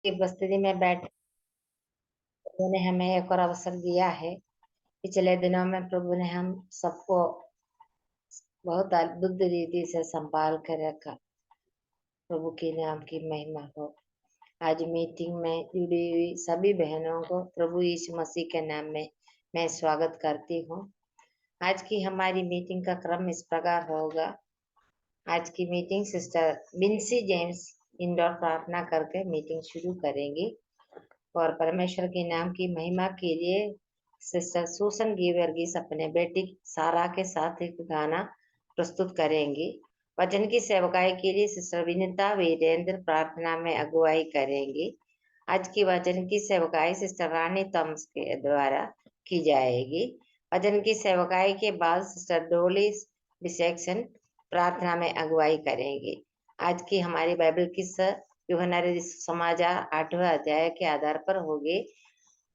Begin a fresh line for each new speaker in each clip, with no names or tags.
की उपस्थिति में बैठ प्रभु ने हमें एक और अवसर दिया है। पिछले दिनों में प्रभु ने हम सबको बहुत अद्भुत रीति से संभाल कर रखा। प्रभु के नाम की महिमा हो। आज मीटिंग में जुड़ी हुई सभी बहनों को प्रभु यीशु मसीह के नाम में मैं स्वागत करती हूँ। आज की हमारी मीटिंग का क्रम इस प्रकार होगा। आज की मीटिंग सिस्टर बिन्सी जेम्स इंडोर प्रार्थना करके मीटिंग शुरू करेंगी और परमेश्वर के नाम की महिमा के लिए सिस्टर सूसन गीवर्गीस अपने बेटी सारा के साथ एक गाना प्रस्तुत करेंगी। वचन की सेवकाई के लिए सिस्टर विनीता वीरेंद्र प्रार्थना में अगुवाई करेंगी। आज की वचन की सेवकाई सिस्टर रानी तम्स के द्वारा की जाएगी। वचन की सेवकाई के बाद सिस्टर डोली डिसेक्शन प्रार्थना में अगुवाई करेंगी। आज की हमारी बाइबल किस यूहन्ना समाचार 8वें अध्याय के आधार पर होगी।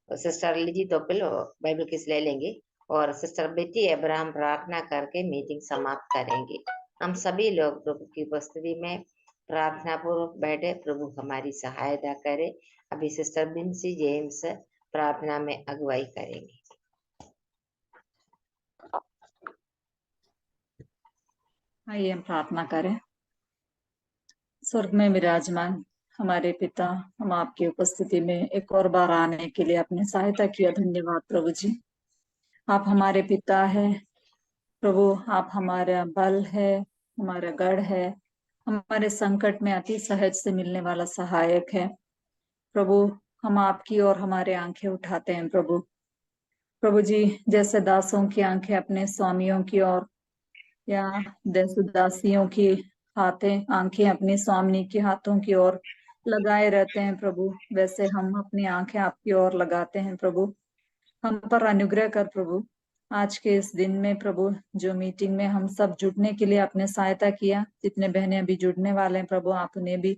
सिस्टर लिजी तोपिल बाइबल किस ले लेंगी और सिस्टर बेटी अब्राहम प्रार्थना करके मीटिंग समाप्त करेंगी। हम सभी लोग प्रभु की उपस्थिति में प्रार्थना पूर्वक बैठे प्रभु हमारी सहायता करे। अभी सिस्टर बिन्सी जेम्स प्रार्थना में अगुवाई करेंगी।
आइए हम प्रार्थना करें। स्वर्ग में विराजमान हमारे पिता, हम आपकी उपस्थिति में एक और बार आने के लिए अपनी सहायता किया धन्यवाद प्रभु जी। आप हमारे पिता है प्रभु, आप हमारा बल है, हमारा गढ़ है, हमारे संकट में अति सहज से मिलने वाला सहायक है प्रभु। हम आपकी और हमारे आंखें उठाते हैं प्रभु। प्रभु जी, जैसे दासों की आंखें अपने स्वामियों की ओर या दासियों की आंखें अपनी स्वामिनी के हाथों की ओर लगाए रहते हैं प्रभु, वैसे हम अपनी आंखें आपकी ओर लगाते हैं प्रभु। हम पर अनुग्रह कर प्रभु। आज के इस दिन में प्रभु, जो मीटिंग में हम सब जुड़ने के लिए आपने सहायता किया, जितने बहनें अभी जुड़ने वाले हैं प्रभु, आप उन्हें भी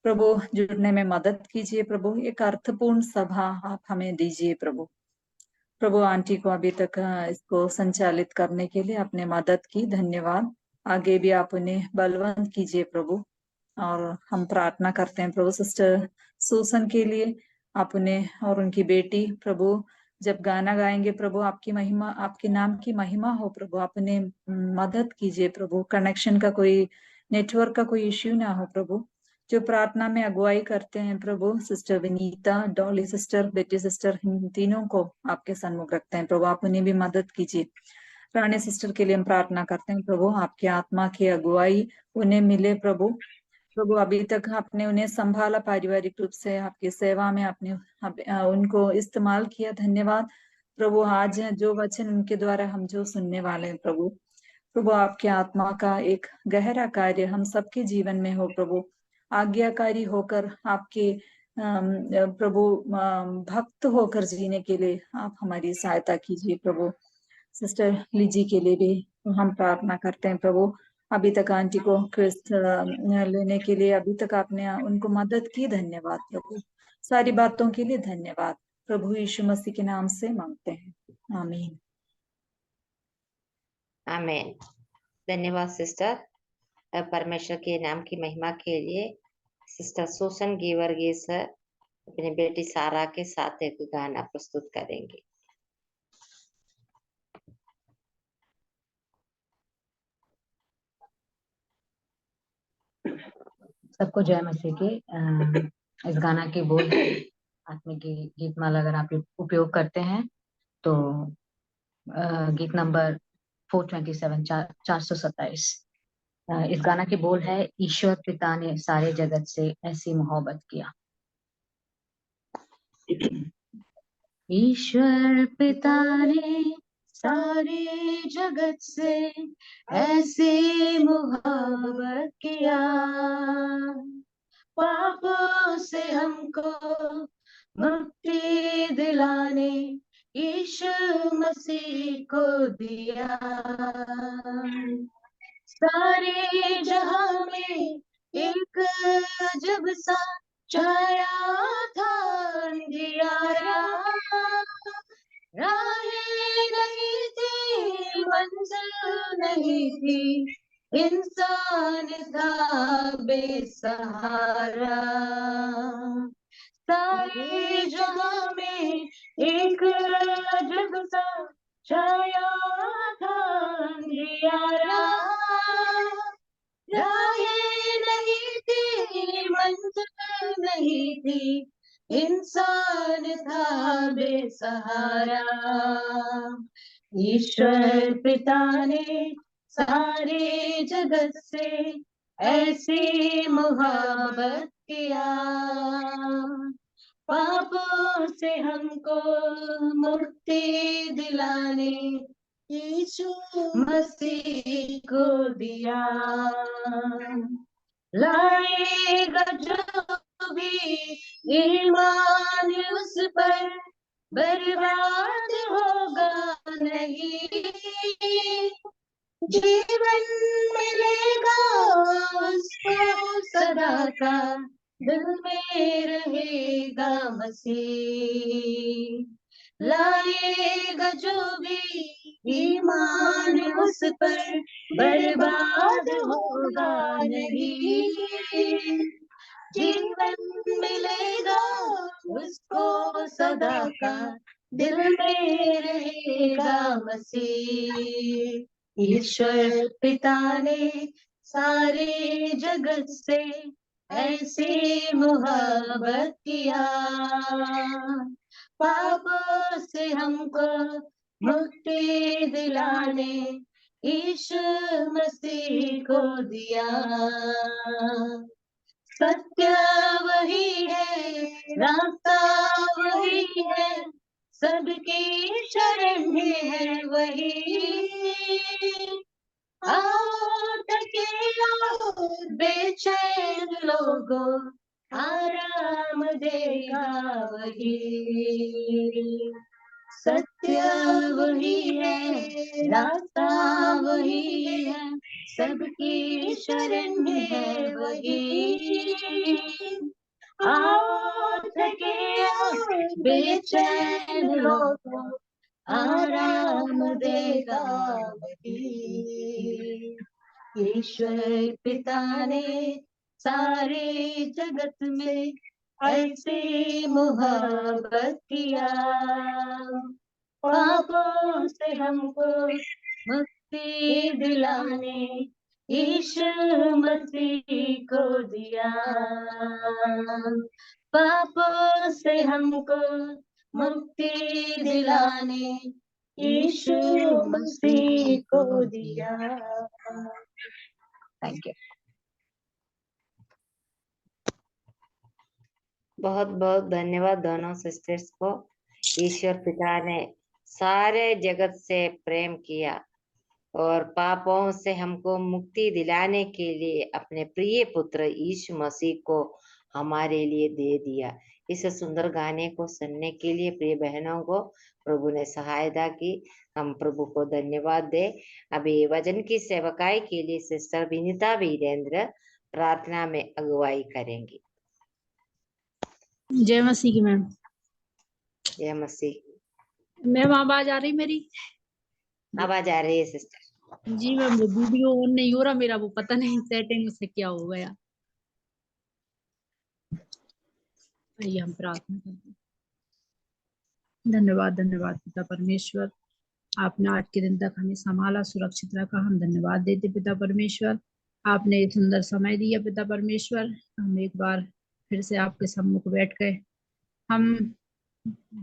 प्रभु जुड़ने में मदद कीजिए प्रभु। एक अर्थपूर्ण सभा आप हमें दीजिए प्रभु। प्रभु आंटी को अभी तक इसको संचालित करने के लिए अपने मदद की धन्यवाद। आगे भी आप उन्हें बलवंत कीजिए प्रभु। और हम प्रार्थना करते हैं प्रभु सिस्टर सूसन के लिए, आप उन्हें और उनकी बेटी प्रभु, जब गाना गाएंगे प्रभु, आपकी महिमा, आपके नाम की महिमा हो प्रभु। आप उन्हें मदद कीजिए प्रभु। कनेक्शन का कोई, नेटवर्क का कोई इश्यू ना हो प्रभु। जो प्रार्थना में अगुवाई करते हैं प्रभु, सिस्टर विनीता, डॉली सिस्टर, बेटी सिस्टर, इन तीनों को आपके सन्मुख रखते हैं प्रभु। आप उन्हें भी मदद कीजिए। रानी सिस्टर के लिए हम प्रार्थना करते हैं प्रभु, आपके आत्मा की अगुवाई उन्हें मिले प्रभु। प्रभु अभी तक आपने उन्हें संभाला, पारिवारिक रूप से आपकी सेवा में आपने उनको इस्तेमाल किया, धन्यवाद प्रभु। आज जो वचन उनके द्वारा हम जो सुनने वाले हैं प्रभु, प्रभु आपके आत्मा का एक गहरा कार्य हम सबके जीवन में हो प्रभु। आज्ञाकारी होकर आपके प्रभु भक्त होकर जीने के लिए आप हमारी सहायता कीजिए प्रभु। सिस्टर लीजी के लिए भी हम प्रार्थना करते हैं प्रभु। अभी तक आंटी को क्रिस्त लेने के लिए अभी तक आपने उनको मदद की, धन्यवाद प्रभु। सारी बातों के लिए धन्यवाद प्रभु यीशु मसीह के नाम से मांगते हैं, आमीन।
आमीन। धन्यवाद सिस्टर। परमेश्वर के नाम की महिमा के लिए सिस्टर सूसन गीवर्गीस अपनी बेटी सारा के साथ एक गाना प्रस्तुत करेंगी।
सबको जय मसीह के। इस गाना के बोल आत्मिक गीत माला अगर आप उपयोग करते हैं तो गीत नंबर 427 427। इस गाना के बोल है, ईश्वर पिता ने सारे जगत से ऐसी मोहब्बत किया। ईश्वर पिता ने सारे जगत से ऐसी मोहब्बत किया, पापों से हमको मुक्ति दिलाने यीशु मसीह को दिया। सारे जहां में एक अजब सा छाया था अंधियारा, राहें नहीं थी, मंजिल नहीं थी, इंसान था बेसहारा। सारे जहां में एक अजब सा छाया था अंधियारा, राहें नहीं थी, मंजिल नहीं थी, इंसान था बेसहारा। ईश्वर पिता ने सारे जगत से ऐसी मोहब्बत किया, पापों से हमको मुक्ति दिलाने यीशु मसीह को दिया। लाएगा जो भी ईमान उस पर, बर्बाद होगा नहीं, जीवन मिलेगा उसको सदा का, दिल में रहेगा मसीह। लाएगा जो भी ईमान उस पर, बर्बाद होगा नहीं, जीवन मिलेगा उसको सदा का, दिल में रहेगा मसीह। ईश्वर पिता ने सारे जगत से ऐसी मोहब्बत किया, पापों से हमको मुक्ति दिलाने यीशु मसीह को दिया। सत्य वही है, रास्ता वही है, सबकी शरण भी है वही। आओ टकेलो बेचैन लोगों, आराम देगा वही। सत्य वही है, रास्ता वही है, सबकी शरण है वही। आओ थके बेचैन लोगों, आराम देगा वही। ईश्वर पिता ने सारे जगत में ऐसी मोहब्बत किया, पापों से हमको मुक्ति दिलाने यीशु मसीह को दिया। पापों से हमको मुक्ति दिलाने यीशु मसीह को दिया। Thank you.
बहुत बहुत धन्यवाद दोनों सिस्टर्स को। ईश्वर पिता ने सारे जगत से प्रेम किया और पापों से हमको मुक्ति दिलाने के लिए अपने प्रिय पुत्र यीशु मसीह को हमारे लिए दे दिया। इस सुंदर गाने को सुनने के लिए प्रिय बहनों को प्रभु ने सहायता की। हम प्रभु को धन्यवाद दे। अभी वचन की सेवकाई के लिए सिस्टर विनीता वीरेंद्र प्रार्थना में अगुवाई करेंगी।
जय मसीह की मैम।
जय मसीह।
मैम आवाज आ रही मेरी?
आवाज आ रही है सिस्टर।
जी मैम, वो वीडियो ऑन नहीं हो रहा मेरा, वो पता नहीं सेटिंग से क्या हो गया। आइए हम प्रार्थना करते हैं। धन्यवाद धन्यवाद पिता परमेश्वर, आपने आज के दिन तक हमें संभाला, सुरक्षित रखा। हम धन्यवाद देते पिता परमेश्वर, आपने एक सुंदर समय दिया पिता परमेश्वर। हम एक बार फिर से आपके सम्मुख बैठ गए, हम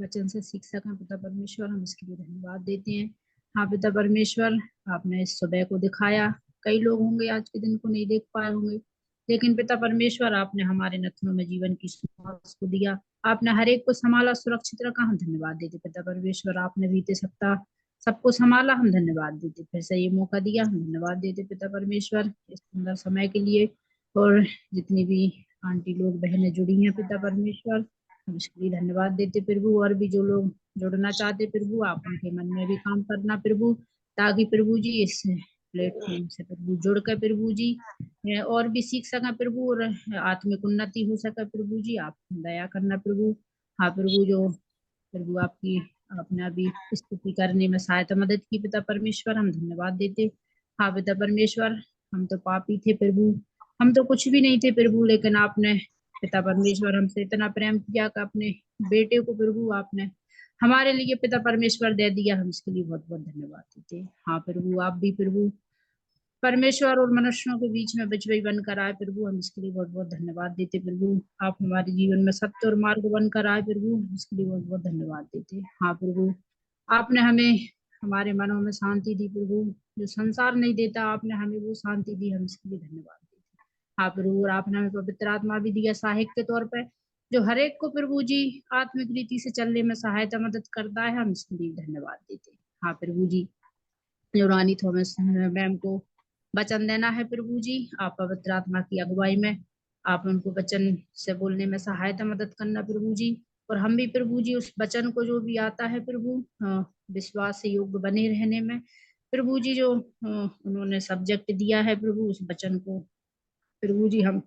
वचन से सीख सकें पिता परमेश्वर, हम इसके लिए धन्यवाद देते हैं। हाँ पिता परमेश्वर, आपने इस सुबह को दिखाया, कई लोग होंगे आज के दिन को नहीं देख पाए होंगे, लेकिन पिता परमेश्वर आपने हमारे नथनों में जीवन की सांस को दिया, आपने हर एक को संभाला, सुरक्षित रखा। हम धन्यवाद देते पिता परमेश्वर, आपने बीते सप्ताह सबको संभाला, हम धन्यवाद देते। फिर से ये मौका दिया, हम धन्यवाद देते पिता परमेश्वर इस सुंदर समय के लिए। और जितनी भी आंटी लोग बहनें जुड़ी हैं पिता परमेश्वर, हम इसके लिए धन्यवाद देते प्रभु। और भी जो लोग जुड़ना चाहते प्रभु, आप उनके मन में भी काम करना प्रभु, ताकि प्रभु जी इस प्लेटफॉर्म से प्रभु जुड़ कर प्रभु जी और भी सीख सका प्रभु, और आत्मिक उन्नति हो सका प्रभु जी। आप दया करना प्रभु। हाँ प्रभु, जो प्रभु आपकी आपने अभी स्तुति करने में सहायता मदद की पिता परमेश्वर, हम धन्यवाद देते। हाँ पिता परमेश्वर, हम तो पापी थे प्रभु, हम तो कुछ भी नहीं थे प्रभु, लेकिन आपने पिता परमेश्वर हमसे इतना प्रेम किया कि अपने बेटे को प्रभु आपने हमारे लिए पिता परमेश्वर दे दिया, हम इसके लिए बहुत बहुत धन्यवाद देते हैं। हाँ प्रभु, आप भी प्रभु परमेश्वर और मनुष्यों के बीच में बिचवई बनकर आए प्रभु, हम इसके लिए बहुत बहुत धन्यवाद देते प्रभु। आप हमारे जीवन में सत्य और मार्ग बनकर आए प्रभु, हम इसके लिए बहुत बहुत धन्यवाद देते। हाँ प्रभु, आपने हमें हमारे मनों में शांति दी प्रभु, जो संसार नहीं देता आपने हमें वो शांति दी, हम इसके लिए धन्यवाद देते। हाँ प्रभु, और आपने हमें पवित्र आत्मा भी दिया सहायक के तौर पर, जो हर एक को प्रभु जी आत्मिक रीति से चलने में सहायता मदद करता है, हम इसके लिए धन्यवाद देते। हाँ प्रभु जी, जो रानी थॉमस मैम को वचन देना है प्रभु जी, आप पवित्र आत्मा की अगुवाई में आप उनको वचन से बोलने में सहायता मदद करना प्रभु जी। और हम भी प्रभु जी उस वचन को जो भी आता है प्रभु विश्वास से योग्य बने रहने में प्रभु जी, जो उन्होंने सब्जेक्ट दिया है प्रभु, उस वचन को प्रभु जी हम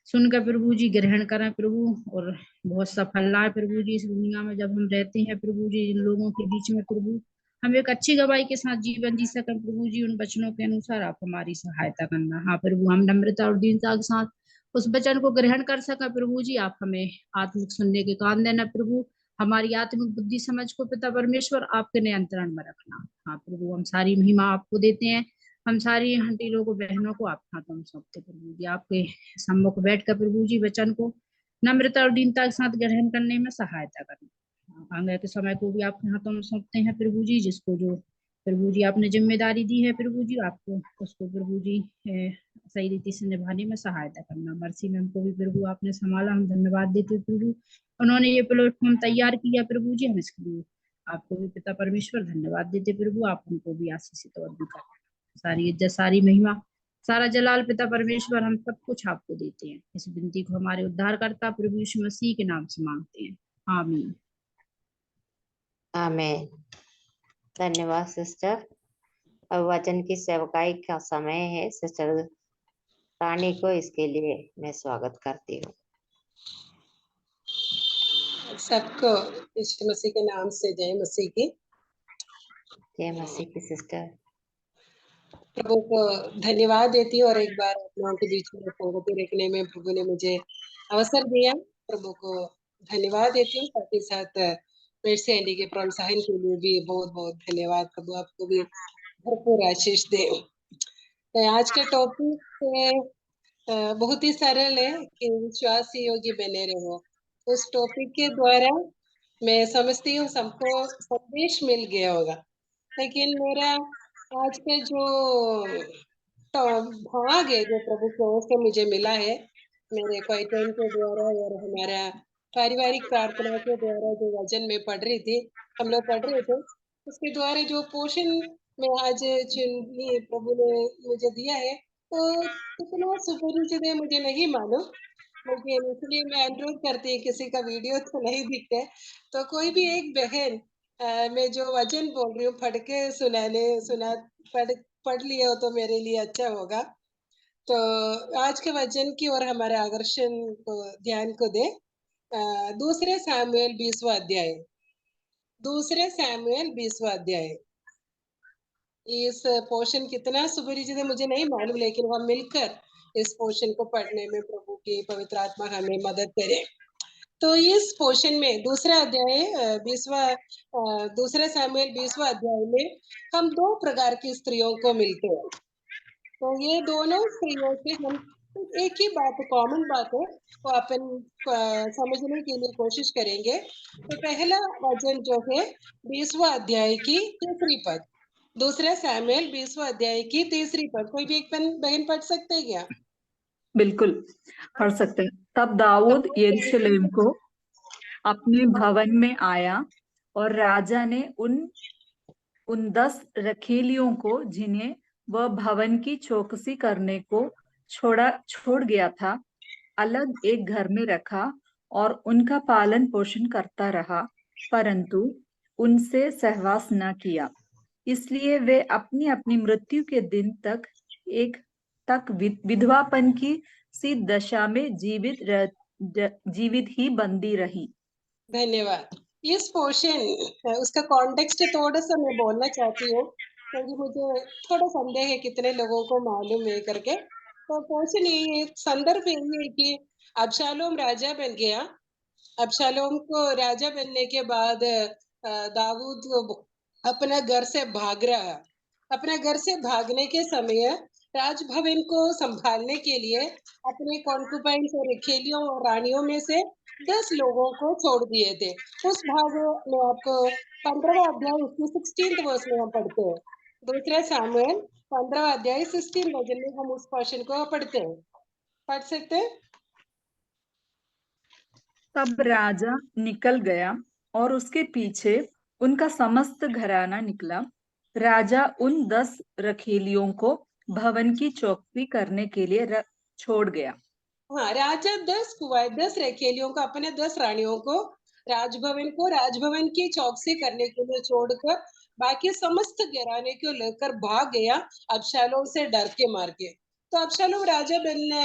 सुनकर प्रभु जी ग्रहण करें प्रभु, और बहुत सफल लाए प्रभु जी। इस दुनिया में जब हम रहते हैं प्रभु जी, इन लोगों के बीच में प्रभु, हम एक अच्छी गवाही के साथ जीवन जी सकें प्रभु जी। उन वचनों के अनुसार आप हमारी सहायता करना। हाँ प्रभु, हम नम्रता और दीनता के साथ उस वचन को ग्रहण कर सकें प्रभु जी। आप हमें आत्मिक सुनने के कान देना प्रभु, हमारी आत्मिक बुद्धि समझ को पिता परमेश्वर आपके नियंत्रण में रखना। हाँ प्रभु, हम सारी महिमा आपको देते हैं, हम सारी आंटी लोगों बहनों को आप हाथों में सौंपते प्रभु जी। आपके सम्मुख बैठ कर प्रभु जी वचन को नम्रता और दीनता के साथ ग्रहण करने में सहायता करना। आगे के समय को भी आपके हाथों में सौंपते हैं प्रभु जी, जिसको जो प्रभु जी आपने जिम्मेदारी दी है प्रभु जी, आपको उसको प्रभु जी सही रीति से निभाने में सहायता करना। मर्सी मैम को भी प्रभु आपने संभाला, हम धन्यवाद देते हैं प्रभु, उन्होंने ये प्लेटफॉर्म तैयार किया प्रभु जी, हम इसके लिए आपको भी पिता परमेश्वर धन्यवाद देते प्रभु। आप उनको भी आशीषित और भी करना। सारी इज्जत सारी महिमा सारा जलाल पिता परमेश्वर हम सब कुछ आपको देते हैं। इस विनती को हमारे उद्धारकर्ता प्रभु यीशु मसीह के नाम से मांगते हैं, आमीन।
आमीन। धन्यवाद सिस्टर। अब वचन की सेवकाई का समय है। सिस्टर रानी को इसके लिए मैं स्वागत करती हूँ।
सबको यीशु मसीह के नाम से जय मसीह की।
जय मसीह की सिस्टर।
प्रभु को धन्यवाद देती हूँ और एक बार आप लोगों के बीच में संगति रखने में प्रभु ने मुझे अवसर दिया, प्रभु को धन्यवाद देती हूँ। साथ ही साथ मेर्सी एंडी के प्रोत्साहन के लिए भी बहुत बहुत धन्यवाद। प्रभु आपको भी भरपूर आशीष दे। तो आज के टॉपिक बहुत ही सरल है कि विश्वास योग्य बने रहो। उस टॉपिक के द्वारा मैं समझती हूँ सबको संदेश मिल गया होगा, लेकिन मेरा आज का जो भाग है जो प्रभु की ओर से मुझे मिला है, मेरे क्वाइटन के द्वारा और हमारा पारिवारिक प्रार्थना के द्वारा जो वचन में पढ़ रही थी, हम लोग पढ़ रहे थे, उसके द्वारा जो पोर्शन में आज चुनी प्रभु ने मुझे दिया है, तो कितना सुपरिचित है मुझे नहीं मालूम, लेकिन इसलिए मैं अनुरोध करती हूँ, किसी का वीडियो तो नहीं दिखते, तो कोई भी एक बहन मैं जो वचन बोल रही हूँ पढ़ लिए हो तो मेरे लिए अच्छा होगा। तो आज के वचन की ओर हमारे आकर्षण को ध्यान को दे। दूसरे सामुएल 20वां अध्याय, दूसरे सामुएल 20वां अध्याय। इस पोर्शन कितना सुपरिचित है मुझे नहीं मालूम, लेकिन हम मिलकर इस पोर्शन को पढ़ने में प्रभु की पवित्र आत्मा हमें मदद करे। तो इस पोर्शन में दूसरा अध्याय 20वां दूसरे सामुएल 20वां अध्याय में हम दो प्रकार की स्त्रियों को मिलते हैं। तो ये दोनों स्त्रियों से हम एक ही बात, कॉमन बात है, वो अपन समझने के लिए कोशिश करेंगे। तो पहला वचन जो है 20वां अध्याय की तीसरी पद, दूसरा सामुएल 20वां अध्याय की तीसरी पद, कोई भी एक बहन पढ़ सकते हैं क्या?
बिल्कुल पढ़ सकते हैं। तब दाऊद यरूशलेम को अपने भवन में आया और राजा ने उन 10 रखैलियों को, जिन्हें वह भवन की चौकसी करने को छोड़ गया था, अलग एक घर में रखा और उनका पालन पोषण करता रहा, परंतु उनसे सहवास न किया। इसलिए वे अपनी अपनी मृत्यु के दिन तक विधवापन की सी दशा में जीवित ही बंदी रही।
धन्यवाद। इस पोर्शन उसका कॉन्टेक्स्ट थोड़ा सा मैं बोलना चाहती हूँ, क्योंकि मुझे थोड़ा संदेह है कितने लोगों को मालूम है करके। तो पोर्शन ये संदर्भ यही है कि अबशालोम राजा बन गया। अबशालोम को राजा बनने के बाद दाऊद अपना घर से भाग रहा। अपने घर से भागने के समय राजभवन को संभालने के लिए अपने कॉन्कुबाइन्स और रखेलियों और रानियों में से 10 लोगों को छोड़ दिए थे। उस भाग में आपको 15वां अध्याय उसकी 16th वर्स में हम पढ़ते हैं। दूसरा सामुएल 15वां अध्याय 16 वचन में हम उस पोर्शन को पढ़ते हैं। पढ़ सकते हैं?
तब राजा निकल गया और उसके पीछे उनका समस्त घराना निकला। राजा उन 10 रखेलियों को भवन की चौकसी करने के लिए छोड़ गया।
हाँ, राजा 10 रखेलियों को, अपने 10 रानियों को राजभवन की चौकसी करने के लिए छोड़कर बाकी समस्त घराने को लेकर भाग गया, अबशालोम से डर के मार के। तो अबशालोम राजा बनने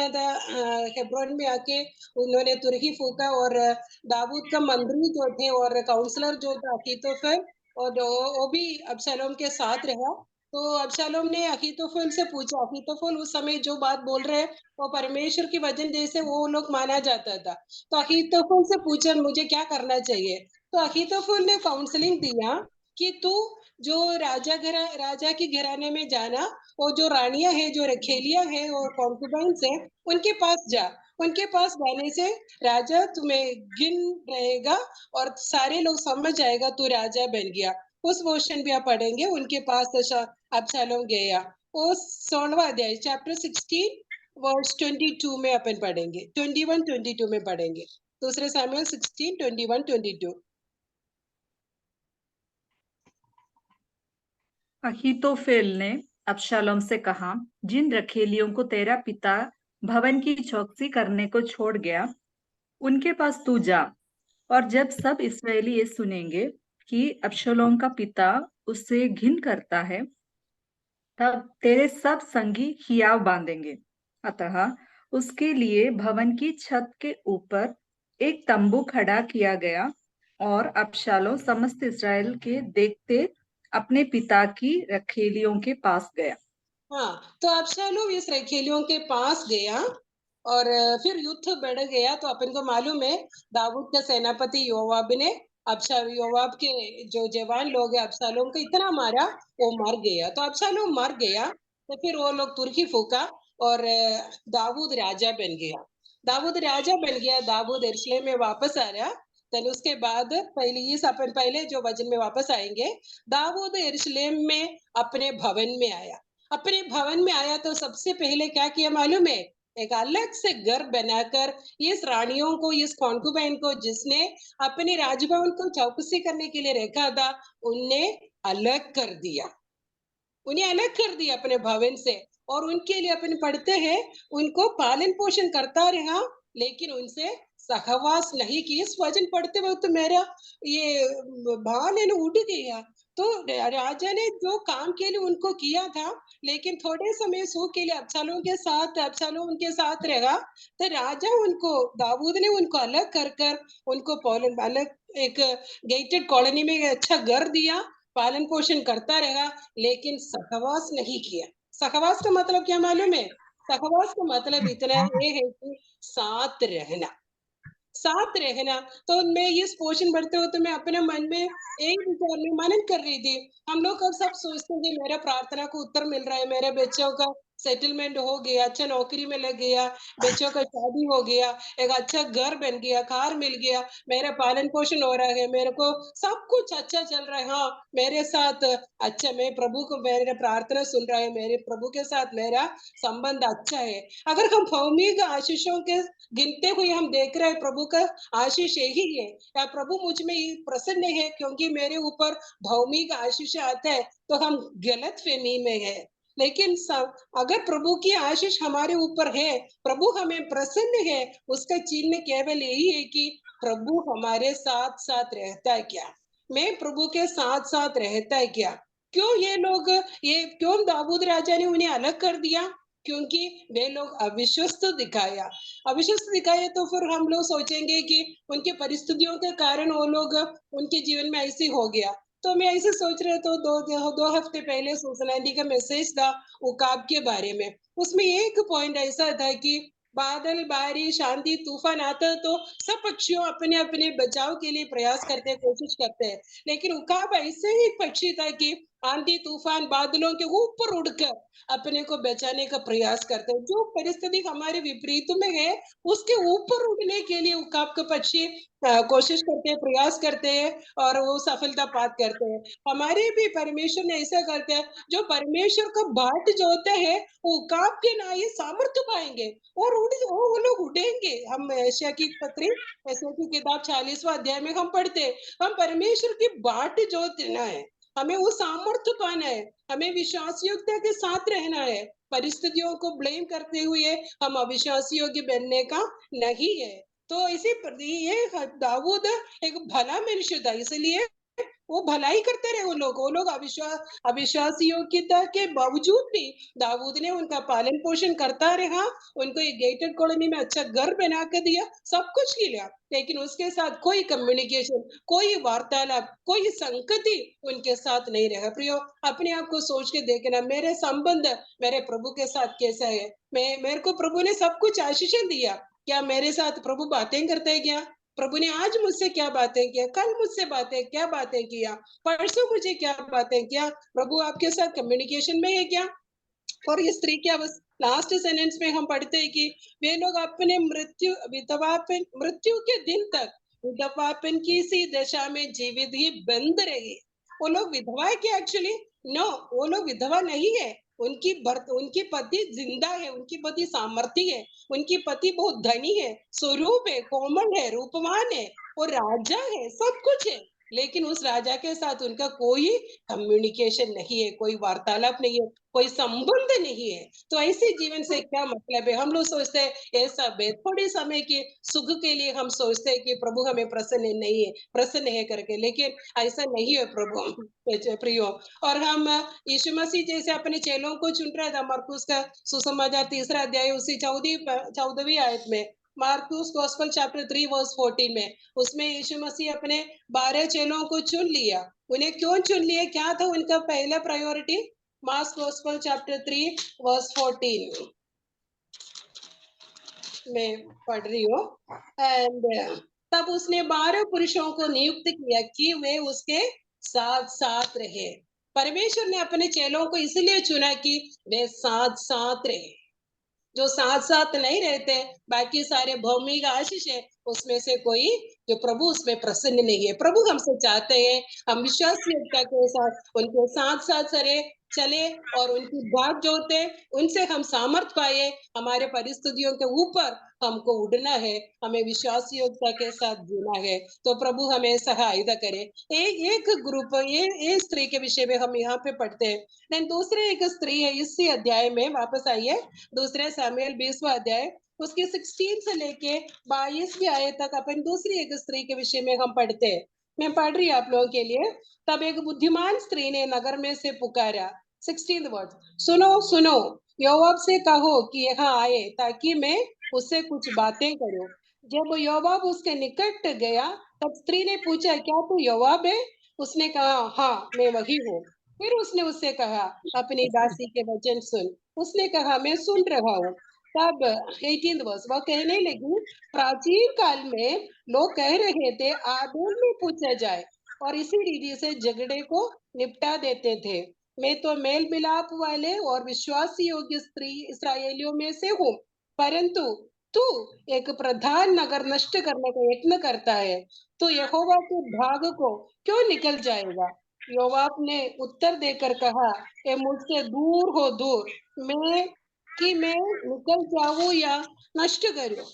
हेब्रोन में आके उन्होंने तुरही फूका और दाऊद का मंत्री जो थे और काउंसलर जो था अहीतोफेल, और वो भी अबशालोम के साथ रहा। तो अबशालोम ने अहीतोफेल से पूछा, अहीतोफेल उस समय जो बात बोल रहे वो परमेश्वर की वचन जैसे वो लोग माना जाता था। तो अहीतोफेल से पूछा मुझे क्या करना चाहिए। तो अहीतोफेल ने काउंसलिंग दिया कि तू जो राजा के घराने में जाना, वो जो रानियां है, जो रखेलियां है और कॉन्कुबाइन्स है, उनके पास जा। उनके पास जाने से राजा तुम्हें गिन रहेगा और सारे लोग समझ जाएगा तू राजा बन गया। उस क्वेश्चन भी आप पढ़ेंगे। उनके पास अबशालोम गया। वो 16वां अध्याय चैप्टर 16 वर्स 22 में अपन पढ़ेंगे, 21-22 में पढ़ेंगे। दूसरे सामुएल 16, 21-22।
अहीतोफेल ने अबशालोम से कहा, जिन रखेलियों को तेरा पिता भवन की चौकसी करने को छोड़ गया, उनके पास तू जा। और जब सब इस्राएली ये सुनेंगे कि अबशालोम का पिता उससे घिन करता है, तब तेरे सब संगी हियाव बांधेंगे। अतः उसके लिए भवन की छत के ऊपर एक तंबू खड़ा किया गया और अबशालोम समस्त इस्राएल के देखते अपने पिता की रखेलियों के पास गया।
हाँ, तो अबशालोम इस रखेलियों के पास गया और फिर युद्ध बढ़ गया। तो अपन को मालूम है दाऊद का सेनापति योवाब ने योवाब के जो जवान लोग हैं अबशालोम को इतना मारा, वो मर गया। तो अबशालोम मर गया तो फिर वो लोग तुर्की फूका और दाऊद राजा बन गया। दाऊद यरूशलेम में वापस आ रहा। तो उसके बाद पहले जो वचन में वापस आएंगे, दाऊद यरूशलेम में अपने भवन में आया तो सबसे पहले क्या किया मालूम है? एक अलग से घर बनाकर इस रानियों को, इस कॉन्कुबाइन को जिसने अपने राजभवन को चौकसी करने के लिए रखा था, उन्हें अलग कर दिया अपने भवन से। और उनके लिए अपन पढ़ते हैं, उनको पालन पोषण करता रहा लेकिन उनसे सहवास नहीं की। इस वचन पढ़ते वक्त मेरा ये भान है ना उड़ गया। तो राजा ने जो काम के लिए उनको किया था, लेकिन थोड़े समय सुख के लिए अबशालोम उनके साथ रहा। तो राजा उनको, दाऊद ने उनको अलग कर उनको अलग एक गेटेड कॉलोनी में अच्छा घर दिया, पालन पोषण करता रहा, लेकिन सहवास नहीं किया। सहवास का मतलब क्या मालूम है? सहवास का मतलब इतना ये है कि साथ रहना। तो मैं इस पोषण बढ़ते हो तो मैं अपने मन में एक विचार में मनन कर रही थी। हम लोग अब सब सोचते हैं मेरा प्रार्थना को उत्तर मिल रहा है, मेरे बच्चों का सेटलमेंट हो गया, अच्छा नौकरी में लग गया, बच्चों का शादी हो गया, एक अच्छा घर बन गया, कार मिल गया, मेरा पालन पोषण हो रहा है, मेरे को सब कुछ अच्छा चल रहा है। हाँ, मेरे साथ अच्छा, मैं प्रभु को मेरे प्रार्थना सुन रहा है, मेरे प्रभु के साथ मेरा संबंध अच्छा है। अगर हम भौमिक आशीषों के गिनते हुए हम देख रहे हैं प्रभु का आशीष यही है, या प्रभु मुझ में प्रसन्न है क्योंकि मेरे ऊपर भौमिक आशीष आता है, तो हम गलत फहमी में है। लेकिन अगर प्रभु की आशीष हमारे ऊपर है, प्रभु हमें प्रसन्न है, उसका चिन्ह केवल यही है कि प्रभु हमारे साथ साथ रहता है क्या, मैं प्रभु के साथ साथ रहता है क्या। क्यों दाऊद राजा ने उन्हें अलग कर दिया? क्योंकि वे लोग अविश्वस्त दिखाया। तो फिर हम लोग सोचेंगे कि उनके परिस्थितियों के कारण वो लोग, उनके जीवन में ऐसे हो गया। तो मैं ऐसे सोच रहे तो दो हफ्ते पहले सुसलानी का मैसेज था उकाब के बारे में। उसमें एक पॉइंट ऐसा था कि बादल बारिश आंधी तूफान आता है तो सब पक्षियों अपने अपने बचाव के लिए प्रयास करते हैं, कोशिश करते हैं। लेकिन उकाब ऐसे ही एक पक्षी था कि आंधी तूफान बादलों के ऊपर उड़कर अपने को बचाने का प्रयास करते हैं। जो परिस्थिति हमारे विपरीत में है उसके ऊपर उड़ने के लिए उकाब के पक्षी कोशिश करते हैं, प्रयास करते हैं और वो सफलता प्राप्त करते हैं। हमारे भी परमेश्वर ने ऐसा करते हैं, जो परमेश्वर का बाट जोते हैं वो उकाब के ना ये सामर्थ्य पाएंगे और वो लोग उड़ेंगे। हम एशिया की पत्री एशिया की किताब 40वां अध्याय में हम पढ़ते हैं, हम परमेश्वर की बाट जोतना है, हमें वो सामर्थ्य पाना है, हमें विश्वास योग्यता के साथ रहना है। परिस्थितियों को ब्लेम करते हुए हम अविश्वास योग्य बनने का नहीं है। तो इसी ये दाऊद एक भला मनुष्य था, इसलिए वो भलाई करते रहे। वो लोग अविश्वास योग्यता के बावजूद भी दाऊद ने उनका पालन पोषण करता रहा, उनको एक गेटेड कॉलोनी में अच्छा घर बना कर दिया, सब कुछ किया, लेकिन उसके साथ कोई कम्युनिकेशन, कोई वार्तालाप, कोई संगति उनके साथ नहीं रहा। प्रियो, अपने आप को सोच के देखना, मेरे संबंध मेरे प्रभु के साथ कैसा है? मेरे को प्रभु ने सब कुछ आशीषें दिया, क्या मेरे साथ प्रभु बातें करते हैं? क्या प्रभु ने आज मुझसे क्या बातें किया, कल मुझसे क्या बातें किया, परसों मुझे क्या बातें किया? प्रभु आपके साथ कम्युनिकेशन में है क्या? और ये स्त्री की अवस्था लास्ट सेंटेंस में हम पढ़ते हैं कि वे लोग अपने मृत्यु के दिन तक विधवापन की इसी दशा में जीवित ही बंद रहे। वो लोग विधवा है क्या? एक्चुअली नो, वो लोग विधवा नहीं है। उनकी पति जिंदा है, उनकी पति सामर्थी है, उनकी पति बहुत धनी है, स्वरूप है, कोमल है, रूपवान है, वो राजा है, सब कुछ है, लेकिन उस राजा के साथ उनका कोई कम्युनिकेशन नहीं है, कोई वार्तालाप नहीं है, कोई संबंध नहीं है। तो ऐसे जीवन से क्या मतलब है? हम लोग सोचते हैं ये सब है, थोड़े समय के सुख के लिए हम सोचते हैं कि प्रभु हमें प्रसन्न है करके, लेकिन ऐसा नहीं है प्रभु प्रियो। और हम यीशु मसीह जैसे अपने चेलों को चुन रहा था, मरकुस का सुसमाचार 3 अध्याय उसी 14वीं आयत में, मार्कुस गॉस्पेल चैप्टर 3 वर्स 14 में, उसमें यीशु मसीह अपने 12 चेलों को चुन लिया। उन्हें क्यों चुन लिया? क्या था उनका पहला priority? Mark gospel chapter 3 verse 14 में पढ़ रही हूँ। एंड तब उसने 12 पुरुषों को नियुक्त किया कि वे उसके साथ साथ रहे। परमेश्वर ने अपने चेलों को इसलिए चुना कि वे साथ साथ रहे। जो साथ साथ नहीं रहते, बाकी सारे भौमिक आशीष है, उसमें से कोई जो प्रभु उसमें प्रसन्न नहीं है। प्रभु हमसे चाहते हैं हम विश्वास योग्यता के साथ उनके साथ साथ चले और उनकी बात जोते, उनसे हम सामर्थ पाए, हमारे परिस्थितियों के ऊपर हमको उड़ना है, हमें विश्वास योग्यता के साथ जीना है। तो प्रभु हमें सहायता करे। एक ग्रुप ये स्त्री के विषय में हम यहाँ पे पढ़ते हैं। देन दूसरे एक स्त्री है इसी अध्याय में, वापस आइए दूसरे सामुएल 20वां अध्याय, उसके 16 से लेके 22वीं आयत तक अपन दूसरी एक स्त्री के विषय में हम पढ़ते हैं। मैं पढ़ रही हूँ आप लोगों के लिए। तब एक बुद्धिमान स्त्री ने नगर में से पुकारा, 16th वर्ड, सुनो सुनो, योआब से कहो कि यहाँ आए ताकि मैं उससे कुछ बातें करूं। जब योआब उसके निकट गया तब स्त्री ने पूछा, क्या तू योआब है? उसने कहा, हाँ मैं वही हूँ। फिर उसने उससे कहा, अपनी दासी के वचन सुन। उसने कहा, मैं सुन रहा हूँ। तब 18th वर्ष, वह कहने लगी, प्राचीन काल में लोग कह रहे थे आबेल में पूछा जाए और इसी रीति से झगड़े को निपटा देते थे। मैं तो मेल मिलाप वाले और विश्वास योग्य स्त्री इसराइलियों में से हूँ, परंतु तू एक प्रधान नगर नष्ट करने का यत्न करता है, तो यहोवा के भाग को क्यों निकल जाएगा? योआब ने उत्तर देकर कहा, ए मुझसे दूर हो दूर, मैं निकल जाऊं या नष्ट करूं।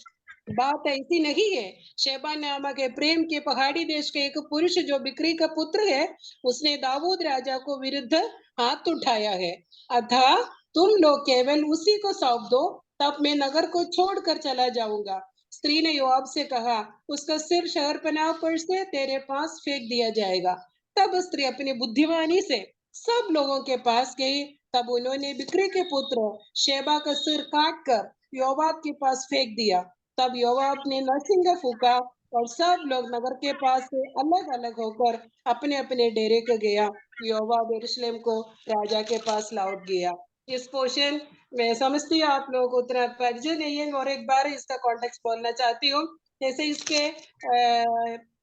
बात ऐसी नहीं है। शेबा नामक प्रेम के पहाड़ी देश के एक पुरुष जो बिक्री का पुत्र है, उसने दाऊद राजा को विरुद्ध हाथ उठाया है। अतः तुम लोग केवल उसी को सौंप दो, तब मैं नगर को छोड़कर चला जाऊंगा। स्त्री ने योआब से कहा, उसका सिर शहरपनाह पर से तेरे पास फेंक दिया जाएगा। तब स्त्री अपनी बुद्धिमानी से सब लोगों के पास गई। तब उन्होंने बिक्री के पुत्र शेबा का सिर काट कर योआब के पास फेंक दिया। तब योआब ने नरसिंगा फूका और सब लोग नगर के पास से अलग अलग होकर अपने अपने डेरे को गया। योआब यरूशलेम को राजा के पास लौट गया। इस पोर्शन मैं समझती हूँ आप लोगों को उतना परिचय नहीं है, और एक बार इसका कॉन्टेक्स्ट बोलना चाहती हूँ। जैसे इसके